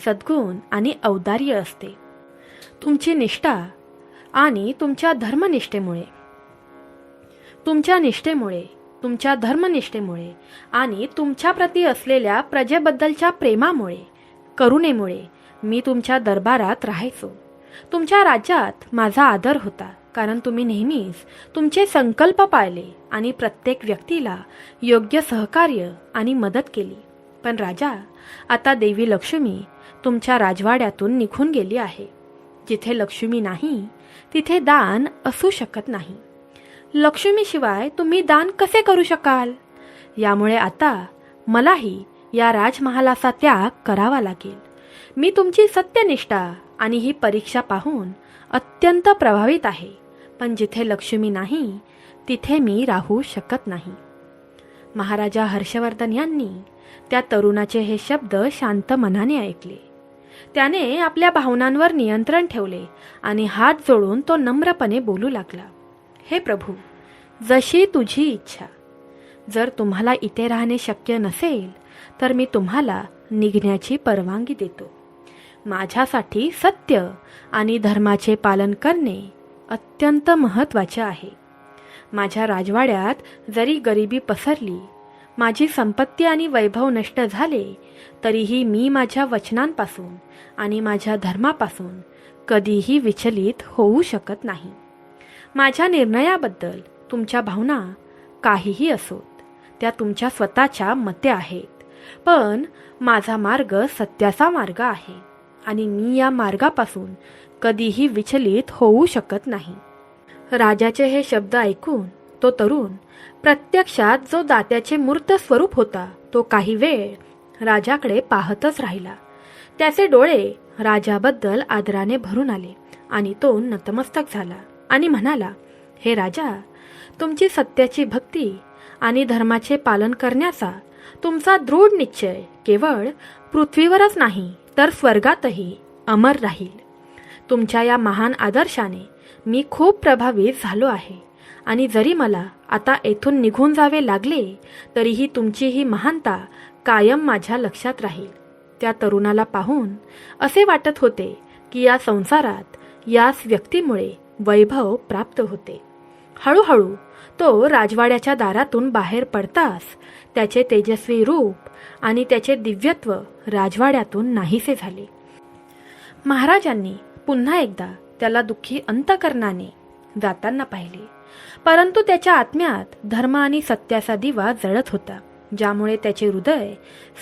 [SPEAKER 1] सद्गुण आणि औदार्य असते. तुमची निष्ठा आणि तुमच्या धर्मनिष्ठेमुळे तुमच्या धर्मनिष्ठेमुळे आणि तुमच्याप्रती असलेल्या प्रजेबद्दलच्या प्रेमामुळे, करुणेमुळे मी तुमच्या दरबारात राहायचो. तुमच्या राज्यात माझा आदर होता, कारण तुम्ही नेहमीच तुमचे संकल्प पाळले आणि प्रत्येक व्यक्तीला योग्य सहकार्य आणि मदत केली. पण राजा, आता देवी लक्ष्मी तुमच्या राजवाड्यातून निघून गेली आहे. जिथे लक्ष्मी नाही तिथे दान असू शकत नाही. लक्ष्मीशिवाय तुम्ही दान कसे करू शकाल? यामुळे आता मलाही या राजमहालाचा त्याग करावा लागेल. मी तुमची सत्यनिष्ठा आणि ही परीक्षा पाहून अत्यंत प्रभावित आहे, पण जिथे लक्ष्मी नाही तिथे मी राहू शकत नाही. महाराजा हर्षवर्धन यांनी त्या तरुणाचे हे शब्द शांत मनाने ऐकले. त्याने आपल्या भावनांवर नियंत्रण ठेवले आणि हात जोडून तो नम्रपणे बोलू लागला, हे प्रभू, जशी तुझी इच्छा. जर तुम्हाला इथे राहणे शक्य नसेल तर मी तुम्हाला निघण्याची परवानगी देतो. माझ्यासाठी सत्य आणि धर्माचे पालन करणे अत्यंत महत्त्वाचे आहे. माझ्या राजवाड्यात जरी गरिबी पसरली, माझी संपत्ती आणि वैभव नष्ट झाले, तरीही मी माझ्या वचनांपासून आणि माझ्या धर्मापासून कधीही विचलित होऊ शकत नाही. माझ्या निर्णयाबद्दल तुमच्या भावना काहीही असोत, त्या तुमच्या स्वतःच्या मते आहेत, पण माझा मार्ग सत्याचा मार्ग आहे आणि मी या मार्गापासून कधीही विचलित होऊ शकत नाही. राजाचे हे शब्द ऐकून तो तरुण प्रत्यक्षात जो दात्याचे मूर्त स्वरूप होता तो काही वेळ राजाकडे पाहतच राहिला. त्याचे डोळे राजाबद्दल आदराने भरून आले आणि तो नतमस्तक झाला आणि म्हणाला, हे राजा, तुमची सत्याची भक्ती आणि धर्माचे पालन करण्याचा तुमचा दृढ निश्चय केवळ पृथ्वीवरच नाही तर स्वर्गातही अमर राहील. तुमच्या या महान आदर्शाने मी खूप प्रभावित झालो आहे आणि जरी मला आता येथून निघून जावे लागले तरीही तुमची ही महानता कायम माझ्या लक्षात राहील. त्या तरुणाला पाहून असे वाटत होते की या संसारात याच व्यक्तीमुळे वैभव प्राप्त होते. हळूहळू तो राजवाड्याच्या दारातून बाहेर पडताच त्याचे तेजस्वी रूप आणि त्याचे दिव्यत्व राजवाड्यातून नाहीसे झाले. महाराजांनी पुन्हा एकदा त्याला दुःखी अंतकरणाने जाताना पाहिले, परंतु त्याच्या आत्म्यात धर्म आणि सत्याचा दिवा जळत होता, ज्यामुळे त्याचे हृदय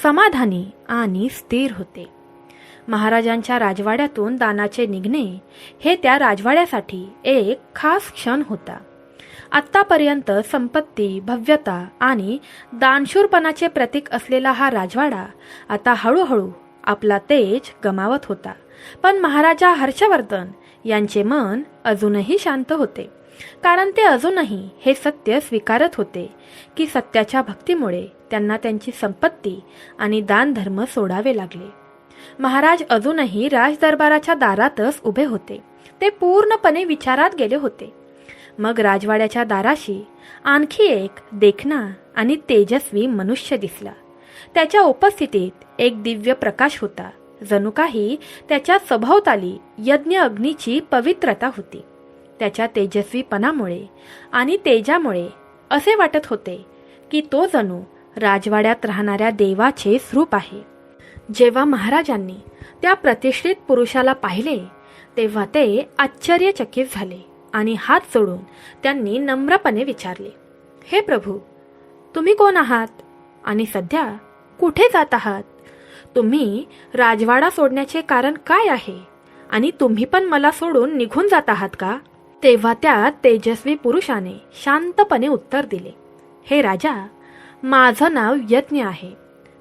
[SPEAKER 1] समाधानी आणि स्थिर होते. महाराजांच्या राजवाड्यातून दानाचे निघणे हे त्या राजवाड्यासाठी एक खास क्षण होता. आत्तापर्यंत संपत्ती, भव्यता आणि दानशूरपणाचे प्रतीक असलेला हा राजवाडा आता हळूहळू आपला तेज गमावत होता. पण महाराजा हर्षवर्धन यांचे मन अजूनही शांत होते, कारण ते अजूनही हे सत्य स्वीकारत होते की सत्याच्या भक्तीमुळे त्यांना त्यांची संपत्ती आणि दानधर्म सोडावे लागले. महाराज अजूनही राजदरबाराच्या दारातच उभे होते. ते पूर्णपणे विचारात गेले होते. मग राजवाड्याच्या दाराशी आणखी एक देखणा आणि तेजस्वी मनुष्य दिसला. त्याच्या उपस्थितीत एक दिव्य प्रकाश होता. जणू काही त्याच्या सभोवताली यज्ञ अग्नीची पवित्रता होती. त्याच्या तेजस्वीपणामुळे आणि तेजामुळे असे वाटत होते की तो जणू राजवाड्यात राहणाऱ्या देवाचे स्वरूप आहे. जेव्हा महाराजांनी त्या प्रतिष्ठित पुरुषाला पाहिले तेव्हा ते आश्चर्यचकित झाले आणि हात जोडून त्यांनी नम्रपणे विचारले, हे प्रभू, तुम्ही कोण आहात आणि सध्या कुठे जात आहात? तुम्ही राजवाडा सोडण्याचे कारण काय आहे आणि तुम्ही पण मला सोडून निघून जात आहात का? तेव्हा त्या तेजस्वी पुरुषाने शांतपणे उत्तर दिले, हे राजा, माझं नाव यज्ञ आहे.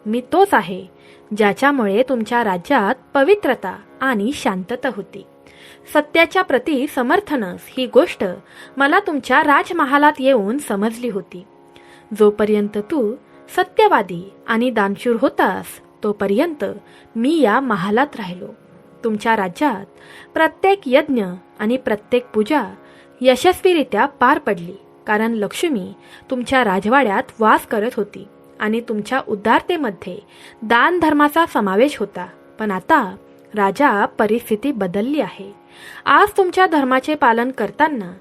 [SPEAKER 1] मी तोच आहे ज्याच्यामुळे तुमच्या राज्यात पवित्रता आणि शांतता होती. सत्याच्या प्रती समर्थनच ही गोष्ट मला तुमच्या राजमहालात येऊन समजली होती. जोपर्यंत तू सत्यवादी आणि दानशूर होतास तोपर्यंत मी या महालात राहिलो. तुमच्या राज्यात प्रत्येक यज्ञ आणि प्रत्येक पूजा यशस्वीरित्या पार पडली, कारण लक्ष्मी तुमच्या राजवाड्यात वास करत होती आणि तुमच्या उदारतेमध्ये दान धर्माचा समावेश होता. पण आता राजा, परिस्थिती बदलली आहे. आज तुमच्या धर्माचे पालन करताना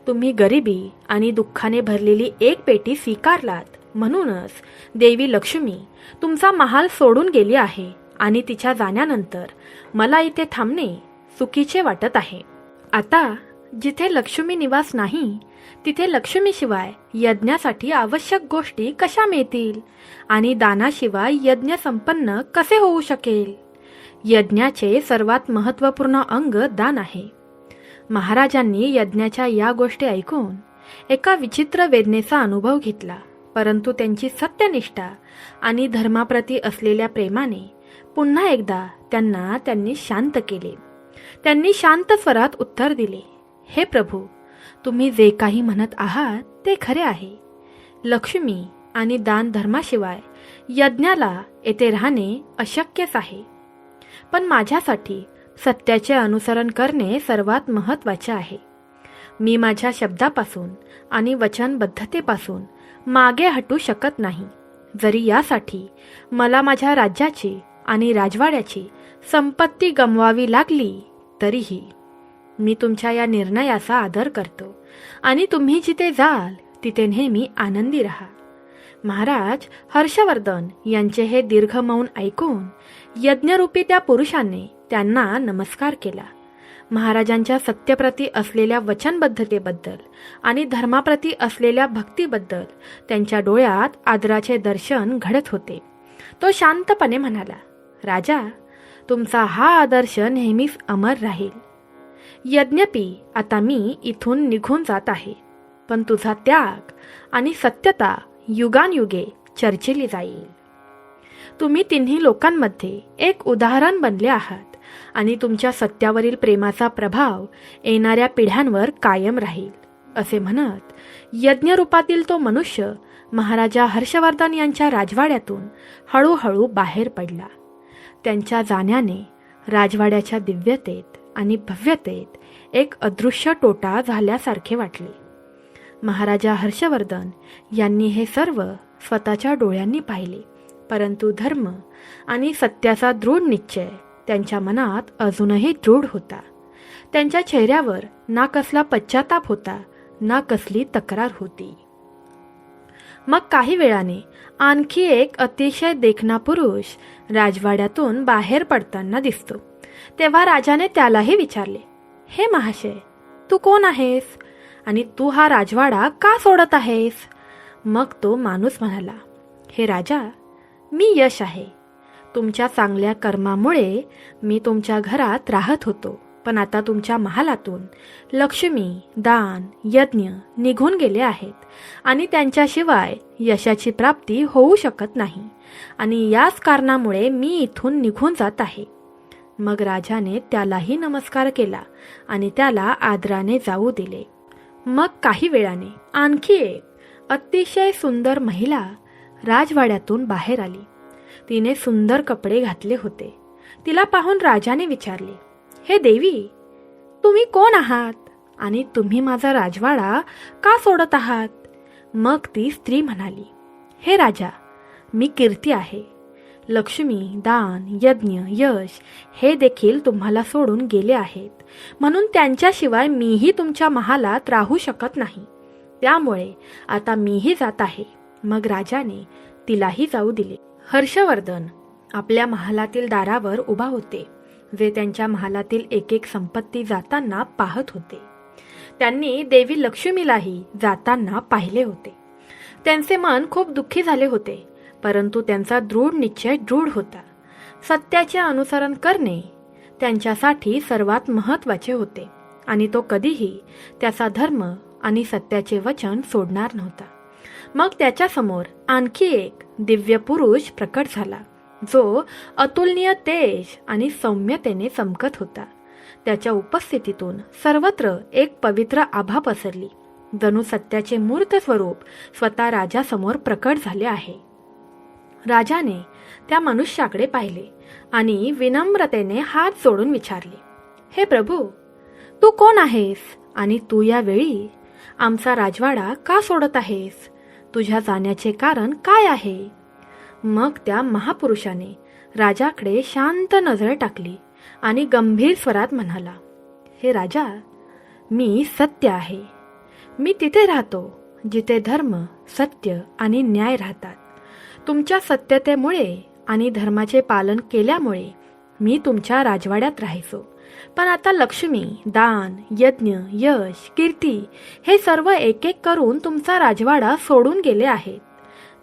[SPEAKER 1] तुम्ही गरिबी आणि दुःखाने भरलेली एक पेटी स्वीकारलात. म्हणूनच देवी लक्ष्मी तुमचा महाल सोडून गेली आहे आणि तिच्या जाण्यानंतर मला इथे थांबणे चुकीचे वाटत आहे. आता जिथे लक्ष्मी निवास नाही तिथे लक्ष्मीशिवाय यज्ञासाठी आवश्यक गोष्टी कशा मिळतील आणि दानाशिवाय यज्ञ संपन्न कसे होऊ शकेल? यज्ञाचे सर्वात महत्त्वपूर्ण अंग दान आहे. महाराजांनी यज्ञाच्या या गोष्टी ऐकून एका विचित्र वेदनेचा अनुभव घेतला, परंतु त्यांची सत्यनिष्ठा आणि धर्माप्रती असलेल्या प्रेमाने पुन्हा एकदा त्यांनी शांत केले. त्यांनी शांत स्वरात उत्तर दिले, हे प्रभू, तुम्ही जे काही म्हणत आहात ते खरे आहे. लक्ष्मी आणि दान धर्माशिवाय यज्ञाला येथे राहणे अशक्यच आहे. पण माझ्यासाठी सत्याचे अनुसरण करणे सर्वात महत्त्वाचे आहे. मी माझ्या शब्दापासून आणि वचनबद्धतेपासून मागे हटू शकत नाही. जरी यासाठी मला माझ्या राज्याची आणि राजवाड्याची संपत्ती गमवावी लागली तरीही मी तुमच्या या निर्णयाचा आदर करतो आणि तुम्ही जिथे जाल तिथे नेहमी आनंदी राहा. महाराज हर्षवर्धन यांचे हे दीर्घ मौन ऐकून यज्ञरूपी त्या पुरुषाने त्यांना नमस्कार केला. महाराजांच्या सत्यप्रती असलेल्या वचनबद्धतेबद्दल आणि धर्माप्रती असलेल्या भक्तीबद्दल त्यांच्या डोळ्यात आदराचे दर्शन घडत होते. तो शांतपणे म्हणाला, राजा, तुमचा हा आदर्श नेहमीच अमर राहील. यज्ञपी आता मी इथून निघून जात आहे, पण तुझा त्याग आणि सत्यता युगानयुगे चर्चिली जाईल. तुम्ही तिन्ही लोकांमध्ये एक उदाहरण बनले आहात आणि तुमच्या सत्यावरील प्रेमाचा प्रभाव येणाऱ्या पिढ्यांवर कायम राहील. असे म्हणत यज्ञरूपातील तो मनुष्य महाराजा हर्षवर्धन यांच्या राजवाड्यातून हळूहळू बाहेर पडला. त्यांच्या जाण्याने राजवाड्याच्या दिव्यतेत आणि भव्यतेत एक अदृश्य टोटा झाल्यासारखे वाटले. महाराजा हर्षवर्धन यांनी हे सर्व स्वतःच्या डोळ्यांनी पाहिले, परंतु धर्म आणि सत्याचा दृढ निश्चय त्यांच्या मनात अजूनही दृढ होता. त्यांच्या चेहऱ्यावर ना कसला पश्चाताप होता ना कसली तक्रार होती. मग काही वेळाने आणखी एक अतिशय देखणा पुरुष राजवाड्यातून बाहेर पडताना दिसतो. तेव्हा राजाने त्यालाही विचारले, हे महाशय, तू कोण आहेस आणि तू हा राजवाडा का सोडत आहेस? मग तो माणूस म्हणाला, हे राजा, मी यश आहे. तुमच्या चांगल्या कर्मामुळे मी तुमच्या घरात राहत होतो, पण आता तुमच्या महालातून लक्ष्मी, दान, यज्ञ निघून गेले आहेत आणि त्यांच्याशिवाय यशाची प्राप्ती होऊ शकत नाही आणि याच कारणामुळे मी इथून निघून जात आहे. मग राजाने त्यालाही नमस्कार केला आणि त्याला आदराने जाऊ दिले. मग काही वेळाने आणखी एक अतिशय सुंदर महिला राजवाड्यातून बाहेर आली. तिने सुंदर कपडे घातले होते. तिला पाहून राजाने विचारले, हे देवी, तुम्ही कोण आहात आणि तुम्ही माझा राजवाडा का सोडत आहात? मग ती स्त्री म्हणाली, हे राजा, मी कीर्ती आहे. लक्ष्मी, दान, यज्ञ, यश हे देखील तुम्हाला सोडून गेले आहेत, म्हणून त्यांच्याशिवाय मीही तुमच्या महालात राहू शकत नाही. त्यामुळे आता मीही जात आहे. मग राजाने तिलाही जाऊ दिले. हर्षवर्धन आपल्या महालातील दारावर उभा होते, जे त्यांच्या महालातील एक एक संपत्ती जाताना पाहत होते. त्यांनी देवी लक्ष्मीलाही जाताना पाहिले होते. त्यांचे मन खूप दुःखी झाले होते, परंतु त्यांचा दृढ निश्चय दृढ होता. सत्याचे अनुसरण करणे त्यांच्यासाठी सर्वात महत्त्वाचे होते आणि तो कधीही त्याचा धर्म आणि सत्याचे वचन सोडणार नव्हता. मग त्याच्यासमोर आणखी एक दिव्य पुरुष प्रकट झाला, जो अतुलनीय तेज आणि सौम्यतेने चमकत होता. त्याच्या उपस्थितीतून सर्वत्र एक पवित्र आभा पसरली, जणू सत्याचे मूर्त स्वरूप स्वतः राजासमोर प्रकट झाले आहे. राजाने त्या मनुष्याकडे पाहिले आणि विनम्रतेने हात जोडून विचारले, हे प्रभू, तू कोण आहेस आणि तू या वेळी आमचा राजवाडा का सोडत आहेस? तुझ्या जाण्याचे कारण काय आहे? मग त्या महापुरुषाने राजाकडे शांत नजर टाकली आणि गंभीर स्वरात म्हणाला, हे राजा, मी सत्य आहे. मी तिथे राहतो जिथे धर्म, सत्य आणि न्याय राहतात. तुमच्या सत्यतेमुळे आणि धर्माचे पालन केल्यामुळे मी तुमच्या राजवाड्यात राहायचो, पण आता लक्ष्मी, दान, यज्ञ, यश, कीर्ती हे सर्व एक एक करून तुमचा राजवाडा सोडून गेले आहेत.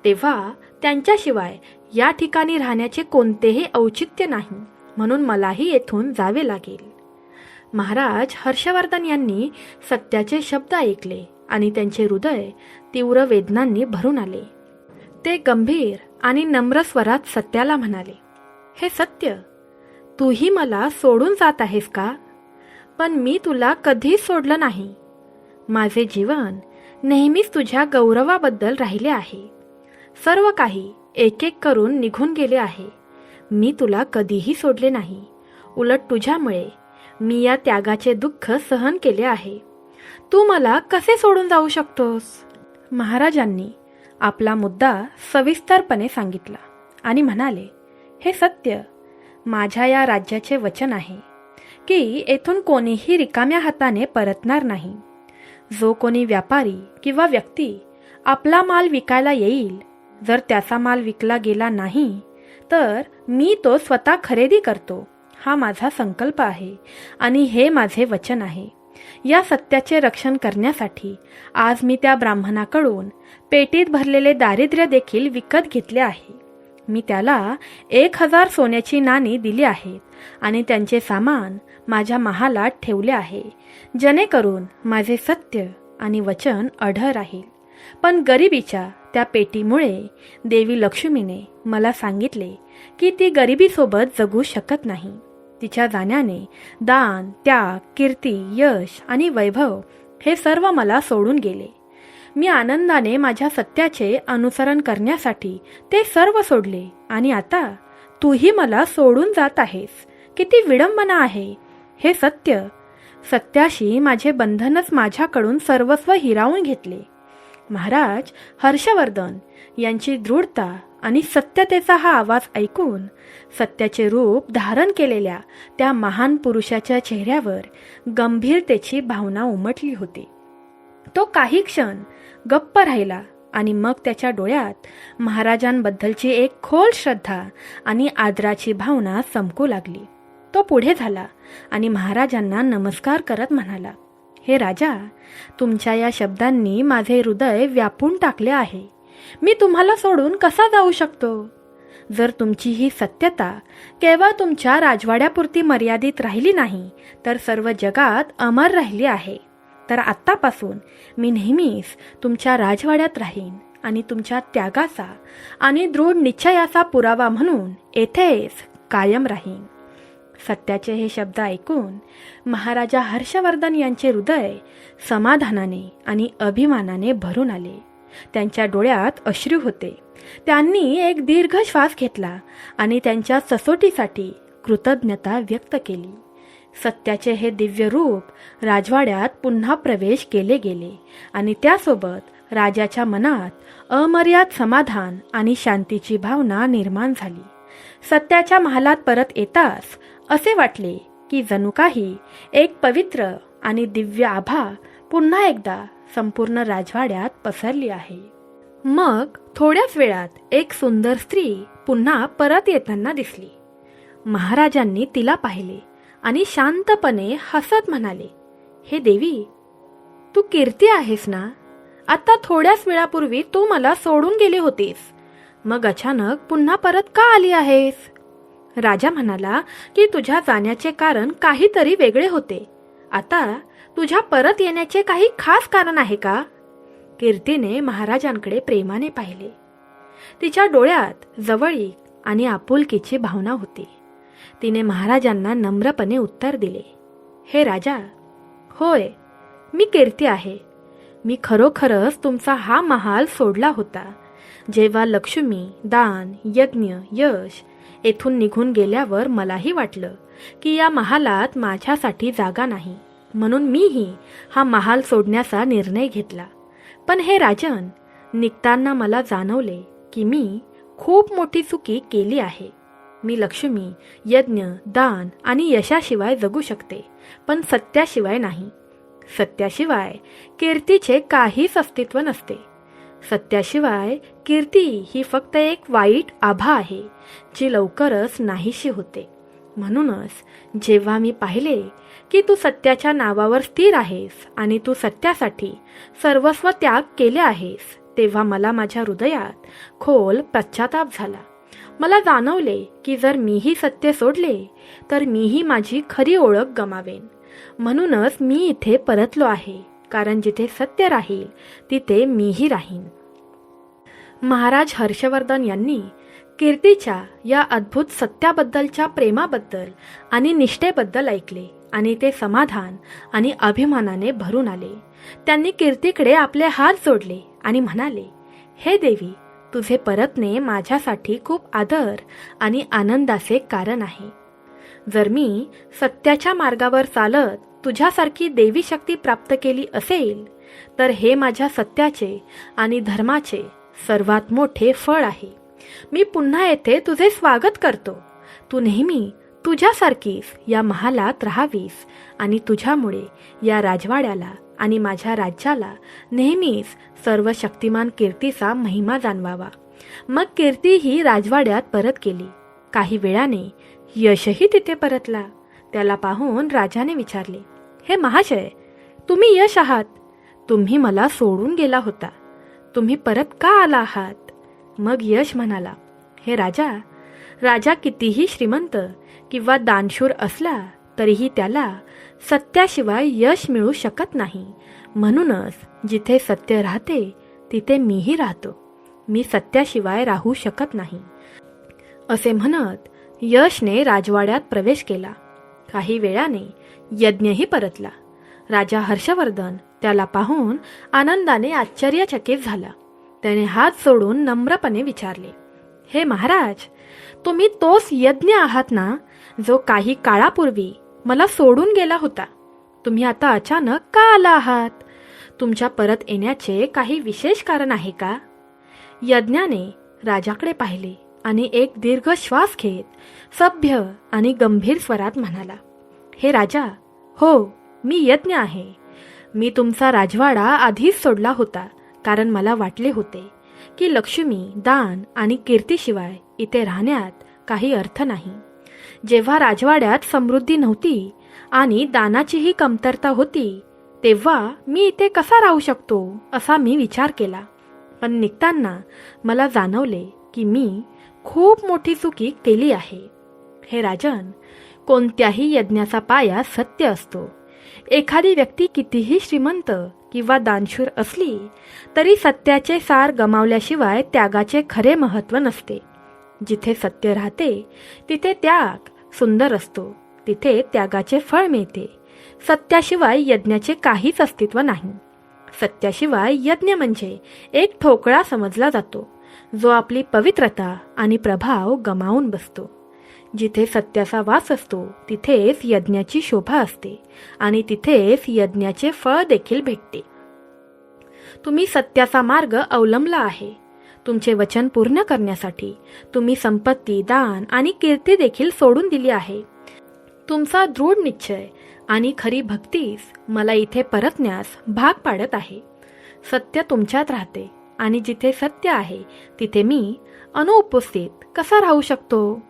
[SPEAKER 1] तेव्हा त्यांच्याशिवाय या ठिकाणी राहण्याचे कोणतेही औचित्य नाही, म्हणून मलाही येथून जावे लागेल. महाराज हर्षवर्धन यांनी सत्याचे शब्द ऐकले आणि त्यांचे हृदय तीव्र वेदनांनी भरून आले. ते गंभीर आणि नम्र स्वरात सत्याला म्हणाले, हे सत्य, तूही मला सोडून जात आहेस का? पण मी तुला कधीच सोडलं नाही. माझे जीवन नेहमीच तुझ्या गौरवाबद्दल राहिले आहे. सर्व काही एक एक करून निघून गेले आहे. मी तुला कधीही सोडले नाही. उलट तुझ्यामुळे मी या त्यागाचे दुःख सहन केले आहे. तू मला कसे सोडून जाऊ शकतोस? महाराजांनी आपला मुद्दा सविस्तरपणे सांगितला आणि म्हणाले, हे सत्य, माझ्या या राज्याचे वचन आहे की येथून कोणीही रिकाम्या हाताने परतणार नाही. जो कोणी व्यापारी किंवा व्यक्ती आपला माल विकायला येईल, जर त्याचा माल विकला गेला नाही तर मी तो स्वतः खरेदी करतो. हा माझा संकल्प आहे आणि हे माझे वचन आहे. या सत्याचे रक्षण करण्यासाठी आज मी त्या ब्राह्मणाकडून पेटीत भरलेले दारिद्र्य देखील विकत घेतले आहे. मी त्याला 1000 सोन्याची नाणी दिली आहेत आणि त्यांचे सामान माझ्या महालात ठेवले आहे, जेणेकरून माझे सत्य आणि वचन अढळ राहील. पण गरिबीच्या त्या पेटीमुळे देवी लक्ष्मीने मला सांगितले की ती गरिबीसोबत जगू शकत नाही. तिच्या जाण्याने दान, त्याग, कीर्ती, यश आणि वैभव हे सर्व मला सोडून गेले. मी आनंदाने माझ्या सत्याचे अनुसरण करण्यासाठी ते सर्व सोडले आणि आता तूही मला सोडून जात आहेस. किती विडंबना आहे. हे सत्य, सत्याशी माझे बंधनच माझ्याकडून सर्वस्व हिरावून घेतले. महाराज हर्षवर्धन यांची दृढता आणि सत्यतेचा हा आवाज ऐकून सत्याचे रूप धारण केलेल्या त्या महान पुरुषाच्या चेहऱ्यावर गंभीरतेची भावना उमटली होती. तो काही क्षण गप्प राहिला आणि मग त्याच्या डोळ्यात महाराजांबद्दलची एक खोल श्रद्धा आणि आदराची भावना चमकू लागली. तो पुढे झाला आणि महाराजांना नमस्कार करत म्हणाला, हे राजा, तुमच्या या शब्दांनी माझे हृदय व्यापून टाकले आहे. मी तुम्हाला सोडून कसा जाऊ शकतो? जर तुमची ही सत्यता केवळ तुमच्या राजवाड्यापुरती मर्यादित राहिली नाही तर सर्व जगात अमर राहिली आहे, तर आत्तापासून मी नेहमीच तुमच्या राजवाड्यात राहीन आणि तुमच्या त्यागाचा आणि दृढ निश्चयाचा पुरावा म्हणून येथेच कायम राहीन. सत्याचे हे शब्द ऐकून महाराजा हर्षवर्धन यांचे हृदय समाधानाने आणि अभिमानाने भरून आले. त्यांच्या डोळ्यात अश्रू होते. त्यांनी एक दीर्घ श्वास घेतला आणि त्यांच्या ससोटीसाठी कृतज्ञता व्यक्त केली. सत्याचे हे दिव्य रूप राजवाड्यात पुन्हा प्रवेश केले गेले आणि त्यासोबत राजाच्या मनात अमर्याद समाधान आणि शांतीची भावना निर्माण झाली. सत्याच्या महालात परत येताच असे वाटले की जणू काही एक पवित्र आणि दिव्य आभा पुन्हा एकदा संपूर्ण राजवाड्यात पसरली आहे. मग थोड्याच वेळात एक सुंदर स्त्री पुन्हा परत येताना दिसली. महाराजांनी तिला पाहिले आणि शांतपणे हसत म्हणाले, हे देवी, तू कीर्ती आहेस ना? आता थोड्याच वेळापूर्वी तू मला सोडून गेली होतीस, मग अचानक पुन्हा परत का आली आहेस? राजा म्हणाला की तुझ्या जाण्याचे कारण काहीतरी वेगळे होते. आता तुझ्या परत येण्याचे काही खास कारण आहे का? कीर्तीने महाराजांकडे प्रेमाने पाहिले. तिच्या डोळ्यात जवळीक आणि आपुलकीची भावना होती. तिने महाराजांना नम्रपणे उत्तर दिले, हे राजा, होय, मी कीर्ती आहे. मी खरोखरच तुमचा हा महाल सोडला होता. जेव्हा लक्ष्मी, दान, यज्ञ, यश येथून निघून गेल्यावर मलाही वाटलं की या महालात माझ्यासाठी जागा नाही, म्हणून मीही हा महाल सोडण्याचा निर्णय घेतला. पण हे राजन, निघताना मला जाणवले की मी खूप मोठी चुकी केली आहे. मी लक्ष्मी, यज्ञ, दान आणि यशाशिवाय जगू शकते, पण सत्याशिवाय नाही. सत्याशिवाय कीर्तीचे काहीच अस्तित्व नसते. सत्याशिवाय कीर्ती ही फक्त एक वाईट आभा आहे, जी लवकरच नाहीशी होते. म्हणूनच जेव्हा मी पाहिले की तू सत्याच्या नावावर स्थिर आहेस आणि तू सत्यासाठी सर्वस्व त्याग केले आहेस, तेव्हा मला माझ्या हृदयात खोल पश्चाताप झाला. मला जाणवले की जर मीही सत्य सोडले तर मीही माझी खरी ओळख गमावेन. म्हणूनच मी इथे परतलो आहे, कारण जिथे सत्य राहील तिथे मीही राहीन. महाराज हर्षवर्धन यांनी कीर्तीच्या या अद्भुत सत्याबद्दलच्या प्रेमाबद्दल आणि निष्ठेबद्दल ऐकले आणि ते समाधान आणि अभिमानाने भरून आले. त्यांनी कीर्तीकडे आपले हात जोडले आणि म्हणाले, हे देवी, तुझे परतणे माझ्यासाठी खूप आदर आणि आनंदाचे कारण आहे. जर मी सत्याच्या मार्गावर चालत तुझ्यासारखी देवी शक्ती प्राप्त केली असेल तर हे माझ्या सत्याचे आणि धर्माचे सर्वात मोठे फळ आहे. मी पुन्हा येथे तुझे स्वागत करतो. तू नेहमी तुझ्यासारखीच या महालात राहावीस आणि तुझ्यामुळे या राजवाड्याला आणि माझ्या राज्याला नेहमीच सर्व शक्तिमान कीर्तीचा महिमा जाणवावा. मग कीर्ती ही राजवाड्यात परत गेली. काही वेळाने यशही तिथे परतला. त्याला पाहून राजाने विचारले, हे महाशय, तुम्ही यश आहात. तुम्ही मला सोडून गेला होता. तुम्ही परत का आला आहात? मग यश म्हणाला, हे राजा, राजा कितीही श्रीमंत किंवा दानशूर असला तरीही त्याला सत्याशिवाय यश मिळू शकत नाही. म्हणूनच जिथे सत्य राहते तिथे मीही राहतो. मी सत्याशिवाय राहू शकत नाही. असे म्हणत यशने राजवाड्यात प्रवेश केला. काही वेळाने यज्ञही परतला. राजा हर्षवर्धन त्याला पाहून आनंदाने आश्चर्यचकित झाला. त्याने हात जोडून नम्रपणे विचारले, हे महाराज, तुम्ही तोच यज्ञ आहात ना, जो काही काळापूर्वी मला सोडून गेला होता? तुम्ही आता अचानक का आला आहात? तुमच्या परत येण्याचे काही विशेष कारण आहे का? यज्ञाने राजाकडे पाहिले आणि एक दीर्घ श्वास घेत सभ्य आणि गंभीर स्वरात म्हणाला, हे राजा, हो, मी यज्ञ आहे. मी तुमचा राजवाडा आधीच सोडला होता, कारण मला वाटले होते की लक्ष्मी, दान आणि कीर्तीशिवाय इथे राहण्यात काही अर्थ नाही. जेव्हा राजवाड्यात समृद्धी नव्हती आणि दानाचीही कमतरता होती, तेव्हा मी इथे कसा राहू शकतो असा मी विचार केला. पण निघताना मला जाणवले की मी खूप मोठी चुकी केली आहे. हे राजन, कोणत्याही यज्ञाचा पाया सत्य असतो. एखादी व्यक्ती कितीही श्रीमंत किंवा दानशूर असली तरी सत्याचे सार गमावल्याशिवाय त्यागाचे खरे महत्त्व नसते. जिथे सत्य राहते तिथे त्याग सुंदर असतो, तिथे त्यागाचे फळ मिळते. सत्याशिवाय यज्ञाचे काहीच अस्तित्व नाही. सत्याशिवाय यज्ञ म्हणजे एक ठोकळा समजला जातो, जो आपली पवित्रता आणि प्रभाव गमावून बसतो. जिथे सत्याचा वास असतो तिथेच यज्ञाची शोभा असते आणि तिथेच यज्ञाचे फळ देखील भेटते. तुम्ही सत्याचा मार्ग अवलंबला आहे. तुमचे वचन पूर्ण करण्यासाठी तुम्ही संपत्ती, दान आणि कीर्ती देखील सोडून दिली आहे. तुमचा दृढ निश्चय आणि खरी भक्तीच मला इथे परतण्यास भाग पाडत आहे. सत्य तुमच्यात राहते आणि जिथे सत्य आहे तिथे मी अनुपस्थित कसा राहू शकतो?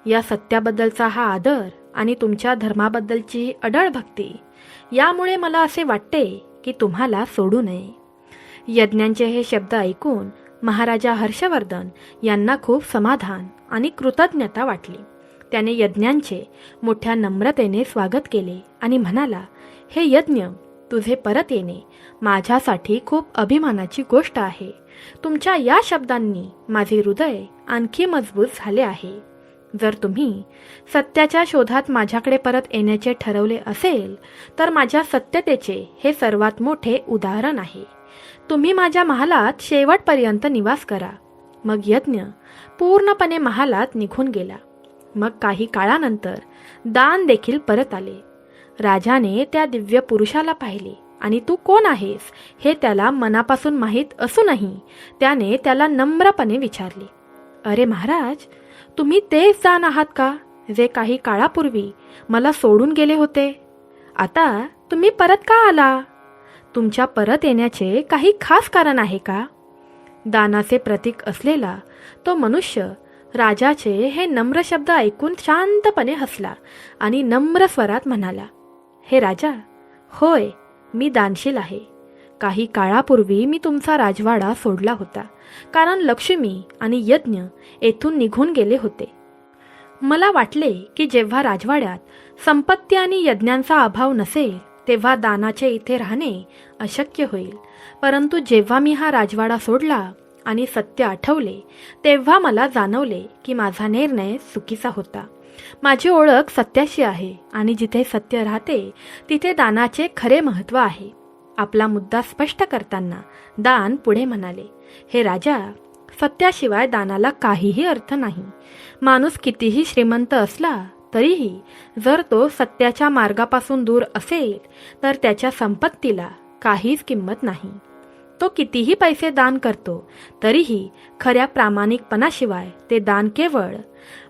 [SPEAKER 1] या सत्याबद्दलचा हा आदर आणि तुमच्या धर्माबद्दलची अढळ भक्ती, यामुळे मला असे वाटते की तुम्हाला सोडू नये. यज्ञांचे हे शब्द ऐकून महाराजा हर्षवर्धन यांना खूप समाधान आणि कृतज्ञता वाटली. त्याने यज्ञांचे मोठ्या नम्रतेने स्वागत केले आणि म्हणाला, हे यज्ञ, तुझे परत येणे माझ्यासाठी खूप अभिमानाची गोष्ट आहे. तुमच्या या शब्दांनी माझे हृदय आणखी मजबूत झाले आहे. जर तुम्ही सत्याच्या शोधात माझ्याकडे परत येण्याचे ठरवले असेल तर माझ्या सत्यतेचे हे सर्वात मोठे उदाहरण आहे. तुम्ही माझ्या महालात शेवटपर्यंत निवास करा. मग यज्ञ पूर्णपणे महालात निघून गेला. मग काही काळानंतर दान देखील परत आले. राजाने त्या दिव्य पुरुषाला पाहिले आणि तू कोण आहेस हे त्याला मनापासून माहीत असूनही त्याने त्याला नम्रपणे विचारले, अरे महाराज, तुम्ही तेच दान आहात का जे काही काळापूर्वी मला सोडून गेले होते? आता तुम्ही परत का आला? तुमच्या परत येण्याचे काही खास कारण आहे का? दानाचे प्रतीक असलेला तो मनुष्य राजाचे हे नम्र शब्द ऐकून शांतपणे हसला आणि नम्र स्वरात म्हणाला, हे राजा, होय, मी दानशील आहे. काही काळापूर्वी मी तुमचा राजवाडा सोडला होता, कारण लक्ष्मी आणि यज्ञ येथून निघून गेले होते. मला वाटले की जेव्हा राजवाड्यात संपत्ती आणि यज्ञांचा अभाव नसेल तेव्हा दानाचे इथे राहणे अशक्य होईल. परंतु जेव्हा मी हा राजवाडा सोडला आणि सत्य आठवले तेव्हा मला जाणवले की माझा निर्णय चुकीचा होता. माझी ओळख सत्याशी आहे आणि जिथे सत्य राहते तिथे दानाचे खरे महत्त्व आहे. आपला मुद्दा स्पष्ट करताना दान पुढे म्हणाले, हे राजा, सत्याशिवाय दानाला काहीही अर्थ नाही. माणूस कितीही श्रीमंत असला तरीही जर तो सत्याच्या मार्गापासून दूर असेल तर त्याच्या संपत्तीला काहीच किंमत नाही. तो कितीही पैसे दान करतो तरीही खऱ्या प्रामाणिकपणाशिवाय ते दान केवळ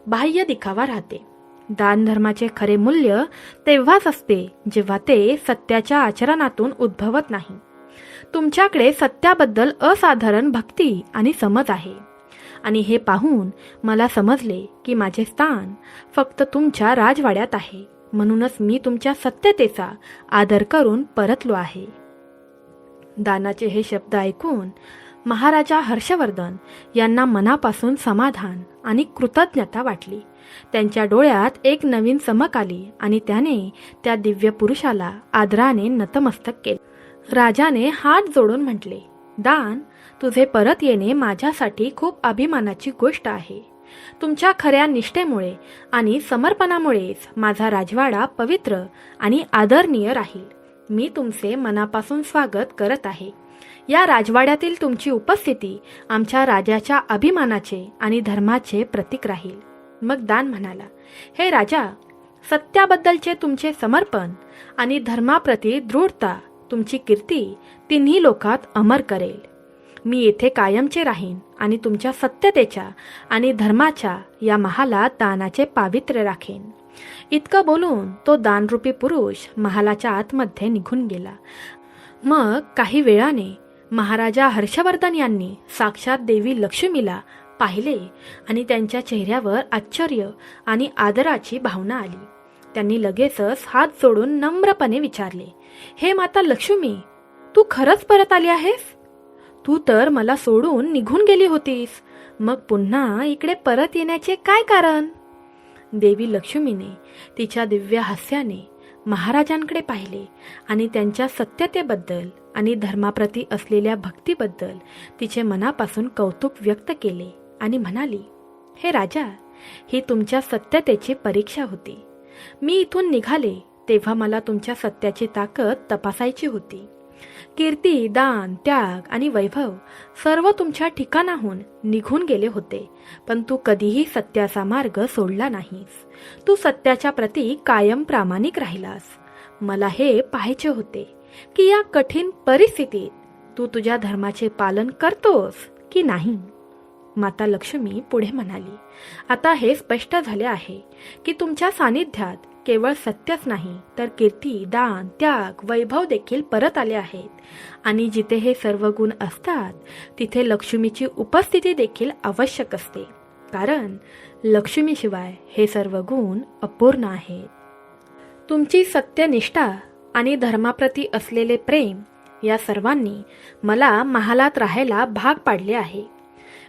[SPEAKER 1] बाह्य दिखावा राहते. दान धर्माचे खरे मूल्य तेव्हाच असते जेव्हा ते सत्याच्या आचरणातून उद्भवत नाही. तुमच्याकडे सत्याबद्दल असाधारण भक्ती आणि समज आहे आणि हे पाहून मला समजले की माझे स्थान फक्त तुमच्या राजवाड्यात आहे. म्हणूनच मी तुमच्या सत्यतेचा आदर करून परतलो आहे. दानाचे हे शब्द ऐकून महाराजा हर्षवर्धन यांना मनापासून समाधान आणि कृतज्ञता वाटली. त्यांच्या डोळ्यात एक नवीन चमक आली आणि त्याने त्या दिव्य पुरुषाला आदराने नतमस्तक केले. राजाने हात जोडून म्हटले, दान, तुझे परत येणे माझ्यासाठी खूप अभिमानाची गोष्ट आहे. तुमच्या खऱ्या निष्ठेमुळे आणि समर्पणामुळेच माझा राजवाडा पवित्र आणि आदरणीय राहील. मी तुमचे मनापासून स्वागत करत आहे. या राजवाड्यातील तुमची उपस्थिती आमच्या राजाच्या अभिमानाचे आणि धर्माचे प्रतीक राहील. मग दान म्हणाला, हे राजा, सत्याबद्दलचे तुमचे समर्पण आणि धर्माप्रती दृढता तुमची कीर्ती तिन्ही लोकात अमर करेल. मी येथे कायमचे राहीन आणि तुमच्या सत्यतेच्या आणि धर्माच्या या महालात दानाचे पावित्र्य राखेन. इतकं बोलून तो दानरूपी पुरुष महालाच्या आतमध्ये निघून गेला. मग काही वेळाने महाराजा हर्षवर्धन यांनी साक्षात देवी लक्ष्मीला पाहिले आणि त्यांच्या चेहऱ्यावर आश्चर्य आणि आदराची भावना आली. त्यांनी लगेचच हात जोडून नम्रपणे विचारले, हे माता लक्ष्मी, तू खरंच परत आली आहेस? तू तर मला सोडून निघून गेली होतीस, मग पुन्हा इकडे परत येण्याचे काय कारण? देवी लक्ष्मीने तिच्या दिव्य हास्याने महाराजांकडे पाहिले आणि त्यांच्या सत्यतेबद्दल आणि धर्माप्रती असलेल्या भक्तीबद्दल तिचे मनापासून कौतुक व्यक्त केले आणि म्हणाली, हे राजा, ही तुमच्या सत्यतेची परीक्षा होती. मी इथून निघाले तेव्हा मला तुमच्या सत्याची ताकद तपासायची होती. कीर्ती, दान, त्याग आणि वैभव सर्व तुमच्या ठिकाणाहून निघून गेले होते, पण तू कधीही सत्याचा मार्ग सोडला नाहीस. तू सत्याच्या प्रती कायम प्रामाणिक राहिलास. मला हे पाहायचे होते की या कठीण परिस्थितीत तू तुझ्या धर्माचे पालन करतोस की नाही. माता लक्ष्मी पुढे म्हणाली, आता हे स्पष्ट झाले आहे की तुमच्या सानिध्यात केवळ सत्यच नाही तर कीर्ती, दान, त्याग, वैभव देखील परत आले आहेत. आणि जिथे हे सर्व गुण असतात तिथे लक्ष्मीची उपस्थिती देखील आवश्यक असते, कारण लक्ष्मीशिवाय हे सर्व गुण अपूर्ण आहेत. तुमची सत्यनिष्ठा आणि धर्माप्रती असलेले प्रेम या सर्वांनी मला महालात राहायला भाग पाडले आहे.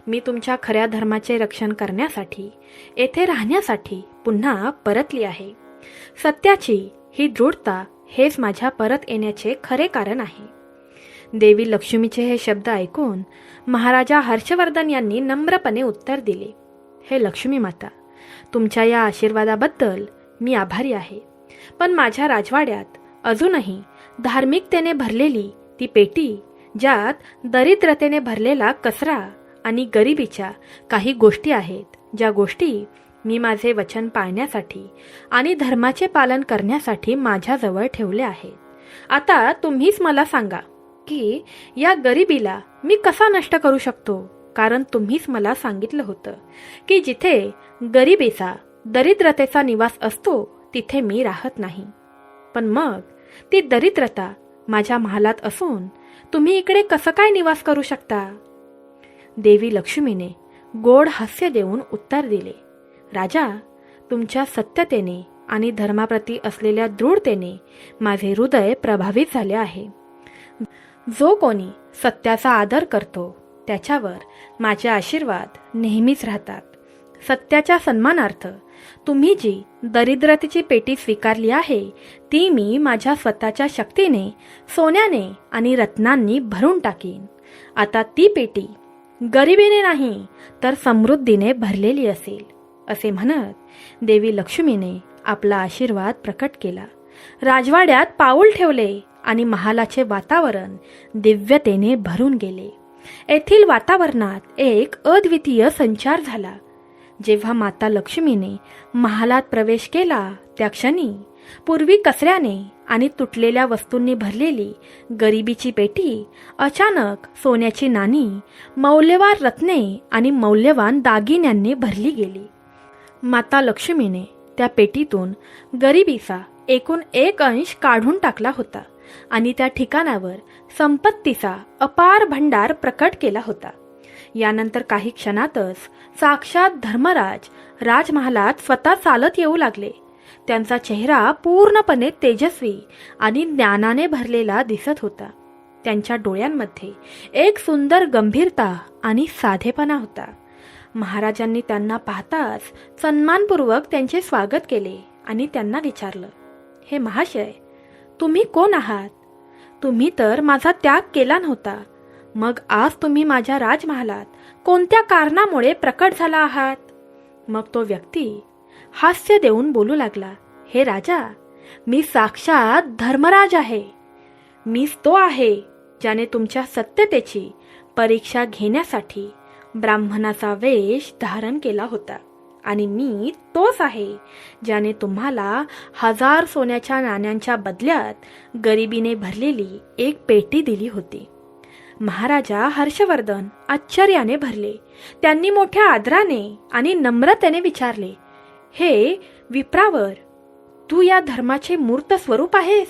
[SPEAKER 1] मी तुमच्या खऱ्या धर्माचे रक्षण करण्यासाठी येथे राहण्यासाठी पुन्हा परतली आहे. सत्याची ही दृढता हेच माझ्या परत येण्याचे खरे कारण आहे. देवी लक्ष्मीचे हे शब्द ऐकून महाराजा हर्षवर्धन यांनी नम्रपणे उत्तर दिले, हे लक्ष्मी माता, तुमच्या या आशीर्वादाबद्दल मी आभारी आहे. पण माझ्या राजवाड्यात अजूनही धार्मिकतेने भरलेली ती पेटी, ज्यात दरिद्रतेने भरलेला कचरा आणि गरिबीच्या काही गोष्टी आहेत, ज्या गोष्टी मी माझे वचन पाळण्यासाठी आणि धर्माचे पालन करण्यासाठी माझ्याजवळ ठेवले आहेत. आता तुम्हीच मला सांगा की या गरिबीला मी कसा नष्ट करू शकतो, कारण तुम्हीच मला सांगितलं होतं की जिथे गरिबीचा, दरिद्रतेचा निवास असतो तिथे मी राहत नाही. पण मग ती दरिद्रता माझ्या महालात असून तुम्ही इकडे कसं काय निवास करू शकता? देवी लक्ष्मीने गोड हास्य देऊन उत्तर दिले, राजा, तुमच्या सत्यतेने आणि धर्माप्रती असलेल्या दृढतेने माझे हृदय प्रभावित झाले आहे. जो कोणी सत्याचा आदर करतो त्याच्यावर माझे आशीर्वाद नेहमीच राहतात. सत्याच्या सन्मानार्थ तुम्ही जी दरिद्रतेची पेटी स्वीकारली आहे ती मी माझ्या स्वतःच्या शक्तीने, सोन्याने आणि रत्नांनी भरून टाकीन. आता ती पेटी गरिबीने नाही तर समृद्धीने भरलेली असेल. असे म्हणत देवी लक्ष्मीने आपला आशीर्वाद प्रकट केला. राजवाड्यात पाऊल ठेवले आणि महालाचे वातावरण दिव्यतेने भरून गेले. येथील वातावरणात एक अद्वितीय संचार झाला. जेव्हा माता लक्ष्मीने महालात प्रवेश केला त्या क्षणी पूर्वी कचऱ्याने आणि तुटलेल्या वस्तूंनी भरलेली गरिबीची पेटी अचानक सोन्याची नाणी, मौल्यवान रत्ने आणि मौल्यवान दागिन्यांनी भरली गेली. माता लक्ष्मीने त्या पेटीतून गरिबीचा एकूण 1 अंश काढून टाकला होता आणि त्या ठिकाणावर संपत्तीचा अपार भंडार प्रकट केला होता. यानंतर काही क्षणातच साक्षात धर्मराज राजमहालात स्वतः चालत येऊ लागले. त्यांचा चेहरा पूर्णपणे तेजस्वी आणि ज्ञानाने भरलेला दिसत होता. त्यांच्या डोळ्यांमध्ये एक सुंदर गंभीरता आणि साधेपणा होता. महाराजांनी त्यांना पाहताच सन्मानपूर्वक त्यांचे स्वागत केले आणि त्यांना विचारलं, हे महाशय, तुम्ही कोण आहात? तुम्ही तर माझा त्याग केला नव्हता, मग आज तुम्ही माझ्या राजमहालात कोणत्या कारणामुळे प्रकट झाला आहात? मग तो व्यक्ती हास्य देऊन बोलू लागला, हे राजा, मी साक्षात धर्मराज आहे. मीच तो आहे ज्याने तुमच्या सत्यतेची परीक्षा घेण्यासाठी ब्राह्मणाचा वेश धारण केला होता, आणि मी तोच आहे ज्याने तुम्हाला 1000 सोन्याच्या नाण्यांच्या बदल्यात गरिबीने भरलेली एक पेटी दिली होती. महाराजा हर्षवर्धन आश्चर्याने भरले. त्यांनी मोठ्या आदराने आणि नम्रतेने विचारले, हे विप्रावर, तू या धर्माचे मूर्त स्वरूप आहेस?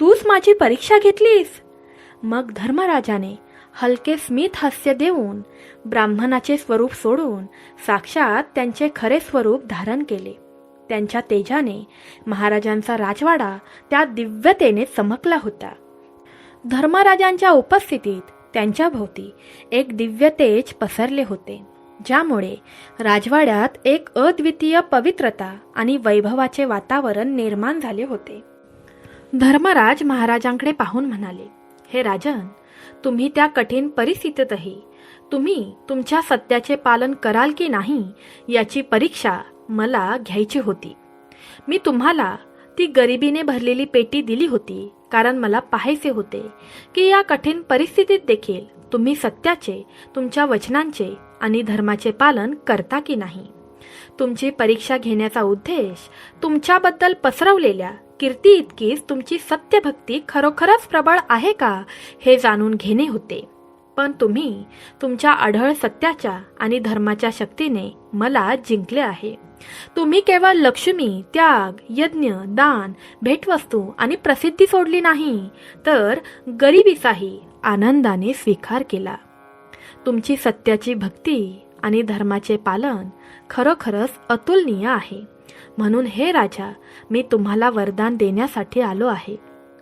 [SPEAKER 1] तूच माझी परीक्षा घेतलीस मग धर्मराजाने हलके स्मित हास्य देऊन ब्राह्मणाचे स्वरूप सोडून साक्षात त्यांचे खरे स्वरूप धारण केले. त्यांच्या तेजाने महाराजांचा राजवाडा त्या दिव्यतेने चमकला होता. धर्मराजांच्या उपस्थितीत त्यांच्या भोवती एक दिव्य तेज पसरले होते, ज्यामुळे राजवाड्यात एक अद्वितीय पवित्रता आणि वैभवाचे वातावरण निर्माण झाले होते. धर्मराज महाराजांकडे पाहून म्हणाले, हे राजन, तुम्ही त्या कठीण परिस्थितीतही तुम्ही तुमच्या सत्याचे पालन कराल की नाही याची परीक्षा मला घ्यायची होती. मी तुम्हाला ती गरिबीने भरलेली पेटी दिली होती, कारण मला पाहायचे होते की या कठीण परिस्थितीत देखील तुम्ही सत्याचे, तुमच्या वचनांचे आणि धर्माचे पालन करता की नाही. तुमची परीक्षा घेण्याचा उद्देश तुमच्याबद्दल पसरवलेल्या कीर्ती इतकीच तुमची सत्यभक्ती खरोखरच प्रबळ आहे का हे जाणून घेणे होते. पण तुम्ही तुमच्या अढळ सत्याच्या आणि धर्माच्या शक्तीने मला जिंकले आहे. तुम्ही केवळ लक्ष्मी, त्याग, यज्ञ, दान, भेटवस्तू आणि प्रसिद्धी सोडली नाही, तर गरिबीचाही आनंदाने स्वीकार केला. तुमची सत्याची भक्ती आणि धर्माचे पालन खरोखरच अतुलनीय आहे. म्हणून हे राजा, मी तुम्हाला वरदान देण्यासाठी आलो आहे.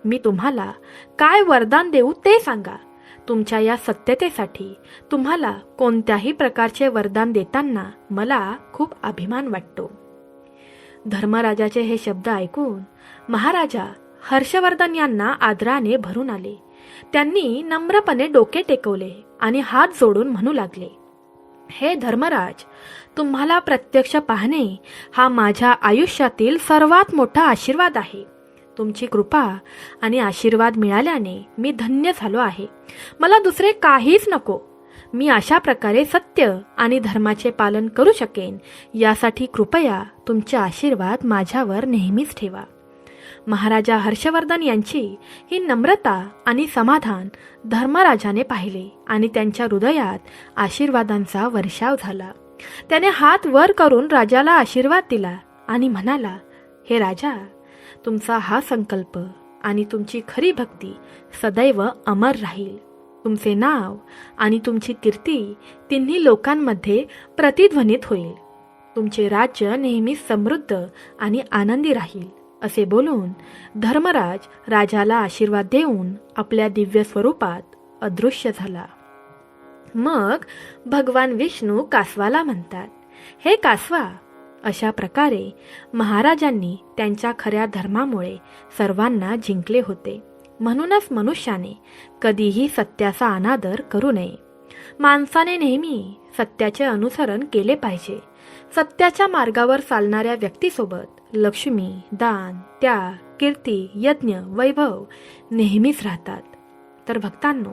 [SPEAKER 1] मी तुम्हाला काय वरदान देऊ ते सांगा. तुमच्या या सत्यतेसाठी तुम्हाला कोणत्याही प्रकारचे वरदान देताना मला खूप अभिमान वाटतो. धर्मराजाचे हे शब्द ऐकून महाराजा हर्षवर्धन यांना आदराने भरून आले. त्यांनी नम्रपणे डोके टेकवले आणि हात जोडून म्हणू लागले, हे धर्मराज, तुम्हाला प्रत्यक्ष पाहणे हा माझ्या आयुष्यातील सर्वात मोठा आशीर्वाद आहे. तुमची कृपा आणि आशीर्वाद मिळाल्याने मी धन्य झालो आहे. मला दुसरे काहीच नको. मी अशा प्रकारे सत्य आणि धर्माचे पालन करू शकेन यासाठी कृपया तुमचे आशीर्वाद माझ्यावर नेहमीच ठेवा. महाराजा हर्षवर्धन यांची ही नम्रता आणि समाधान धर्मराजाने पाहिले आणि त्यांच्या हृदयात आशीर्वादांचा वर्षाव झाला. त्याने हात वर करून राजाला आशीर्वाद दिला आणि म्हणाला, हे राजा, तुमचा हा संकल्प आणि तुमची खरी भक्ती सदैव अमर राहील. तुमचे नाव आणि तुमची कीर्ती तिन्ही लोकांमध्ये प्रतिध्वनित होईल. तुमचे राज्य नेहमी समृद्ध आणि आनंदी राहील. असे बोलून धर्मराज राजाला आशीर्वाद देऊन आपल्या दिव्य स्वरूपात अदृश्य झाला. मग भगवान विष्णू कासवाला म्हणतात, हे कासवा, अशा प्रकारे महाराजांनी त्यांच्या खऱ्या धर्मामुळे सर्वांना जिंकले होते. म्हणूनच मनुष्याने कधीही सत्याचा अनादर करू नये. माणसाने नेहमी सत्याचे अनुसरण केले पाहिजे. सत्याच्या मार्गावर चालणाऱ्या व्यक्तीसोबत लक्ष्मी, दान, त्याग, कीर्ती, यज्ञ, वैभव नेहमीच राहतात. तर भक्तांनो,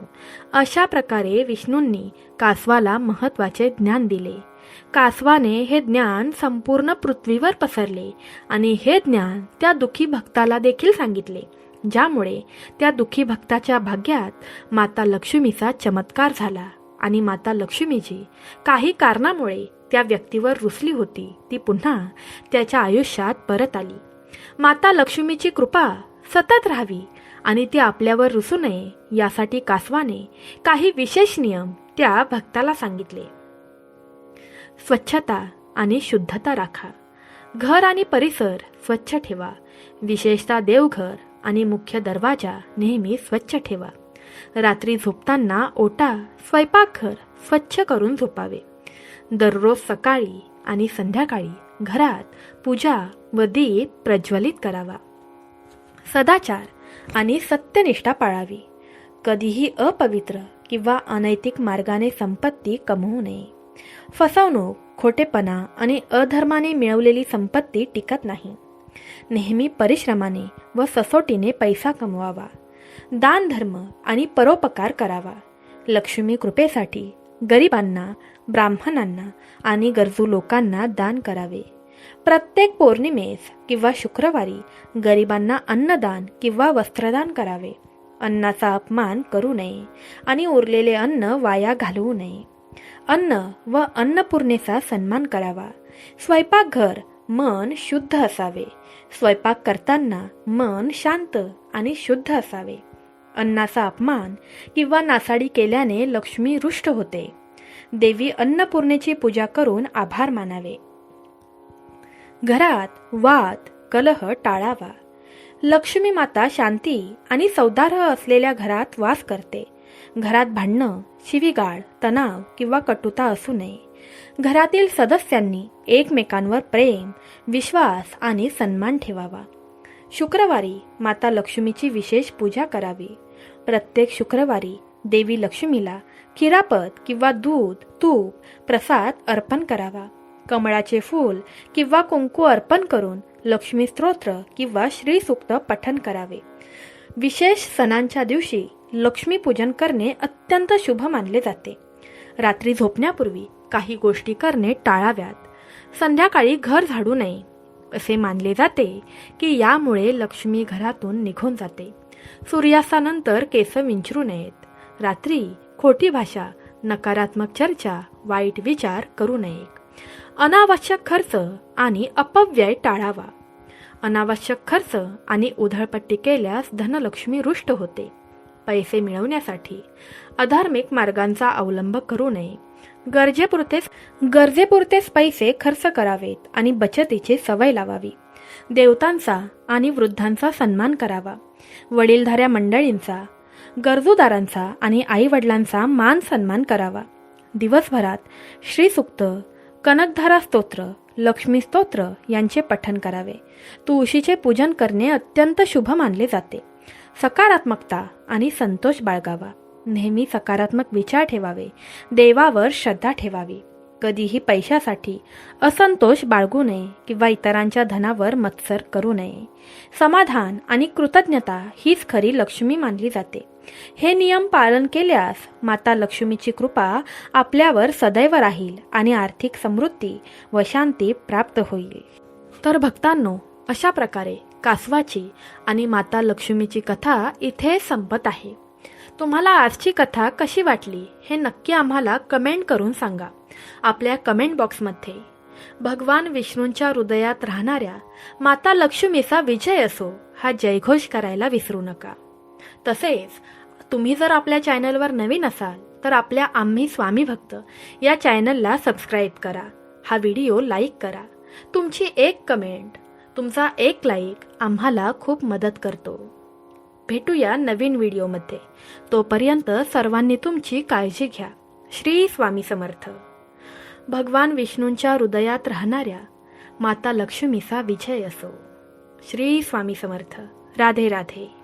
[SPEAKER 1] अशा प्रकारे विष्णूंनी कासवाला महत्त्वाचे ज्ञान दिले. कासवाने हे ज्ञान संपूर्ण पृथ्वीवर पसरले आणि हे ज्ञान त्या दुःखी भक्ताला देखील सांगितले, ज्यामुळे त्या दुःखी भक्ताच्या भाग्यात माता लक्ष्मीचा चमत्कार झाला आणि माता लक्ष्मीजी काही कारणामुळे त्या व्यक्तीवर रुसली होती ती पुन्हा त्याच्या आयुष्यात परत आली. माता लक्ष्मीची कृपा सतत राहावी आणि ती आपल्यावर रुसू नये यासाठी कासवाने काही विशेष नियम त्या भक्ताला सांगितले. स्वच्छता आणि शुद्धता राखा. घर आणि परिसर स्वच्छ ठेवा. विशेषतः देवघर आणि मुख्य दरवाजा नेहमी स्वच्छ ठेवा. रात्री झोपताना ओटा, स्वयंपाकघर स्वच्छ करून झोपावे. दररोज सकाळी आणि संध्याकाळी घरात पूजा व दीप प्रज्वलित करावा. सदाचार आणि सत्यनिष्ठा पाळावी. कधीही अपवित्र किंवा अनैतिक मार्गाने संपत्ती कमवू नये. फसवणूक, खोटेपणा आणि अधर्माने मिळवलेली संपत्ती टिकत नाही. नेहमी परिश्रमाने व ससोटीने पैसा कमवावा. दान धर्म आणि परोपकार करावा. लक्ष्मी कृपेसाठी गरिबांना, ब्राह्मणांना आणि गरजू लोकांना दान करावे. प्रत्येक पौर्णिमेस किंवा शुक्रवारी गरिबांना अन्नदान किंवा वस्त्रदान करावे. अन्नाचा अपमान करू नये आणि उरलेले अन्न वाया घालवू नये. अन्न व अन्नपूर्णेचा सन्मान करावा. स्वयंपाकघर मन शुद्ध असावे. स्वयंपाक करताना मन शांत आणि शुद्ध असावे. अन्नाचा अपमान किंवा नासाडी केल्याने लक्ष्मी रुष्ट होते. देवी अन्नपूर्णेची पूजा करून आभार मानावे. घरात वाद कलह टाळावा. लक्ष्मी माता शांती आणि सौहार्द असलेल्या घरात वास करते. घरात भांडणं, शिवीगाळ, तणाव किंवा कटुता असू नये. घरातील सदस्यांनी एकमेकांवर प्रेम, विश्वास आणि सन्मान ठेवावा. शुक्रवारी माता लक्ष्मीची विशेष पूजा करावी. प्रत्येक शुक्रवारी देवी लक्ष्मीला खिरापत किंवा दूध, तूप, प्रसाद अर्पण करावा. कमळाचे फूल किंवा कुंकू अर्पण करून लक्ष्मी स्तोत्र किंवा श्रीसूक्त पठण करावे. विशेष सणांच्या दिवशी लक्ष्मी पूजन करणे अत्यंत शुभ मानले जाते. रात्री झोपण्यापूर्वी काही गोष्टी करणे टाळाव्यात. संध्याकाळी घर झाडू नये. असे मानले जाते की यामुळे लक्ष्मी घरातून निघून जाते. सूर्यास्तानंतर केस विंचरू नयेत. रात्री खोटी भाषा, नकारात्मक चर्चा, वाईट विचार करू नयेत. अनावश्यक खर्च आणि अपव्यय टाळावा. अनावश्यक खर्च आणि उधळपट्टी केल्यास धनलक्ष्मी रुष्ट होते. पैसे मिळवण्यासाठी अधार्मिक मार्गांचा अवलंब करू नये. गरजेपुरतेच पैसे खर्च करावेत आणि बचतीची सवय लावावी. देवतांचा आणि वृद्धांचा सन्मान करावा. वडीलधाऱ्या मंडळींचा, गरजूदारांचा आणि आई वडिलांचा मान सन्मान करावा. दिवसभरात श्रीसूक्त, कनकधारा स्तोत्र, लक्ष्मी स्तोत्र यांचे पठण करावे. तुळशीचे पूजन करणे अत्यंत शुभ मानले जाते. सकारात्मकता आणि संतोष बाळगावा. नेहमी सकारात्मक विचार ठेवावे. देवावर श्रद्धा ठेवावी. कधीही पैशासाठी असंतोष बाळगू नये किंवा इतरांच्या धनावर मत्सर करू नये. समाधान आणि कृतज्ञता हीच खरी लक्ष्मी मानली जाते. हे नियम पालन केल्यास माता लक्ष्मीची कृपा आपल्यावर सदैव राहील आणि आर्थिक समृद्धी व शांती प्राप्त होईल. तर भक्तांनो, अशा प्रकारे कासवाची आणि माता लक्ष्मीची कथा इथे संपत आहे. तुम्हाला आजची कथा कशी वाटली हे नक्की आम्हाला कमेंट करून सांगा. आपल्या कमेंट बॉक्समध्ये भगवान विष्णूंच्या हृदयात राहणाऱ्या माता लक्ष्मीचा विजय असो हा जयघोष करायला विसरू नका. तसेच तुम्ही जर आपल्या चॅनलवर नवीन असाल तर आपल्या आम्ही स्वामी भक्त या चॅनलला सबस्क्राईब करा. हा व्हिडिओ लाईक करा. तुमची एक कमेंट, तुमचा एक लाईक आम्हाला खूप मदत करतो. भेटूया नवीन व्हिडिओमध्ये. तोपर्यंत सर्वांनी तुमची काळजी घ्या. श्री स्वामी समर्थ. भगवान विष्णूंच्या हृदयात राहणाऱ्या माता लक्ष्मीचा विजय असो. श्री स्वामी समर्थ. राधे राधे.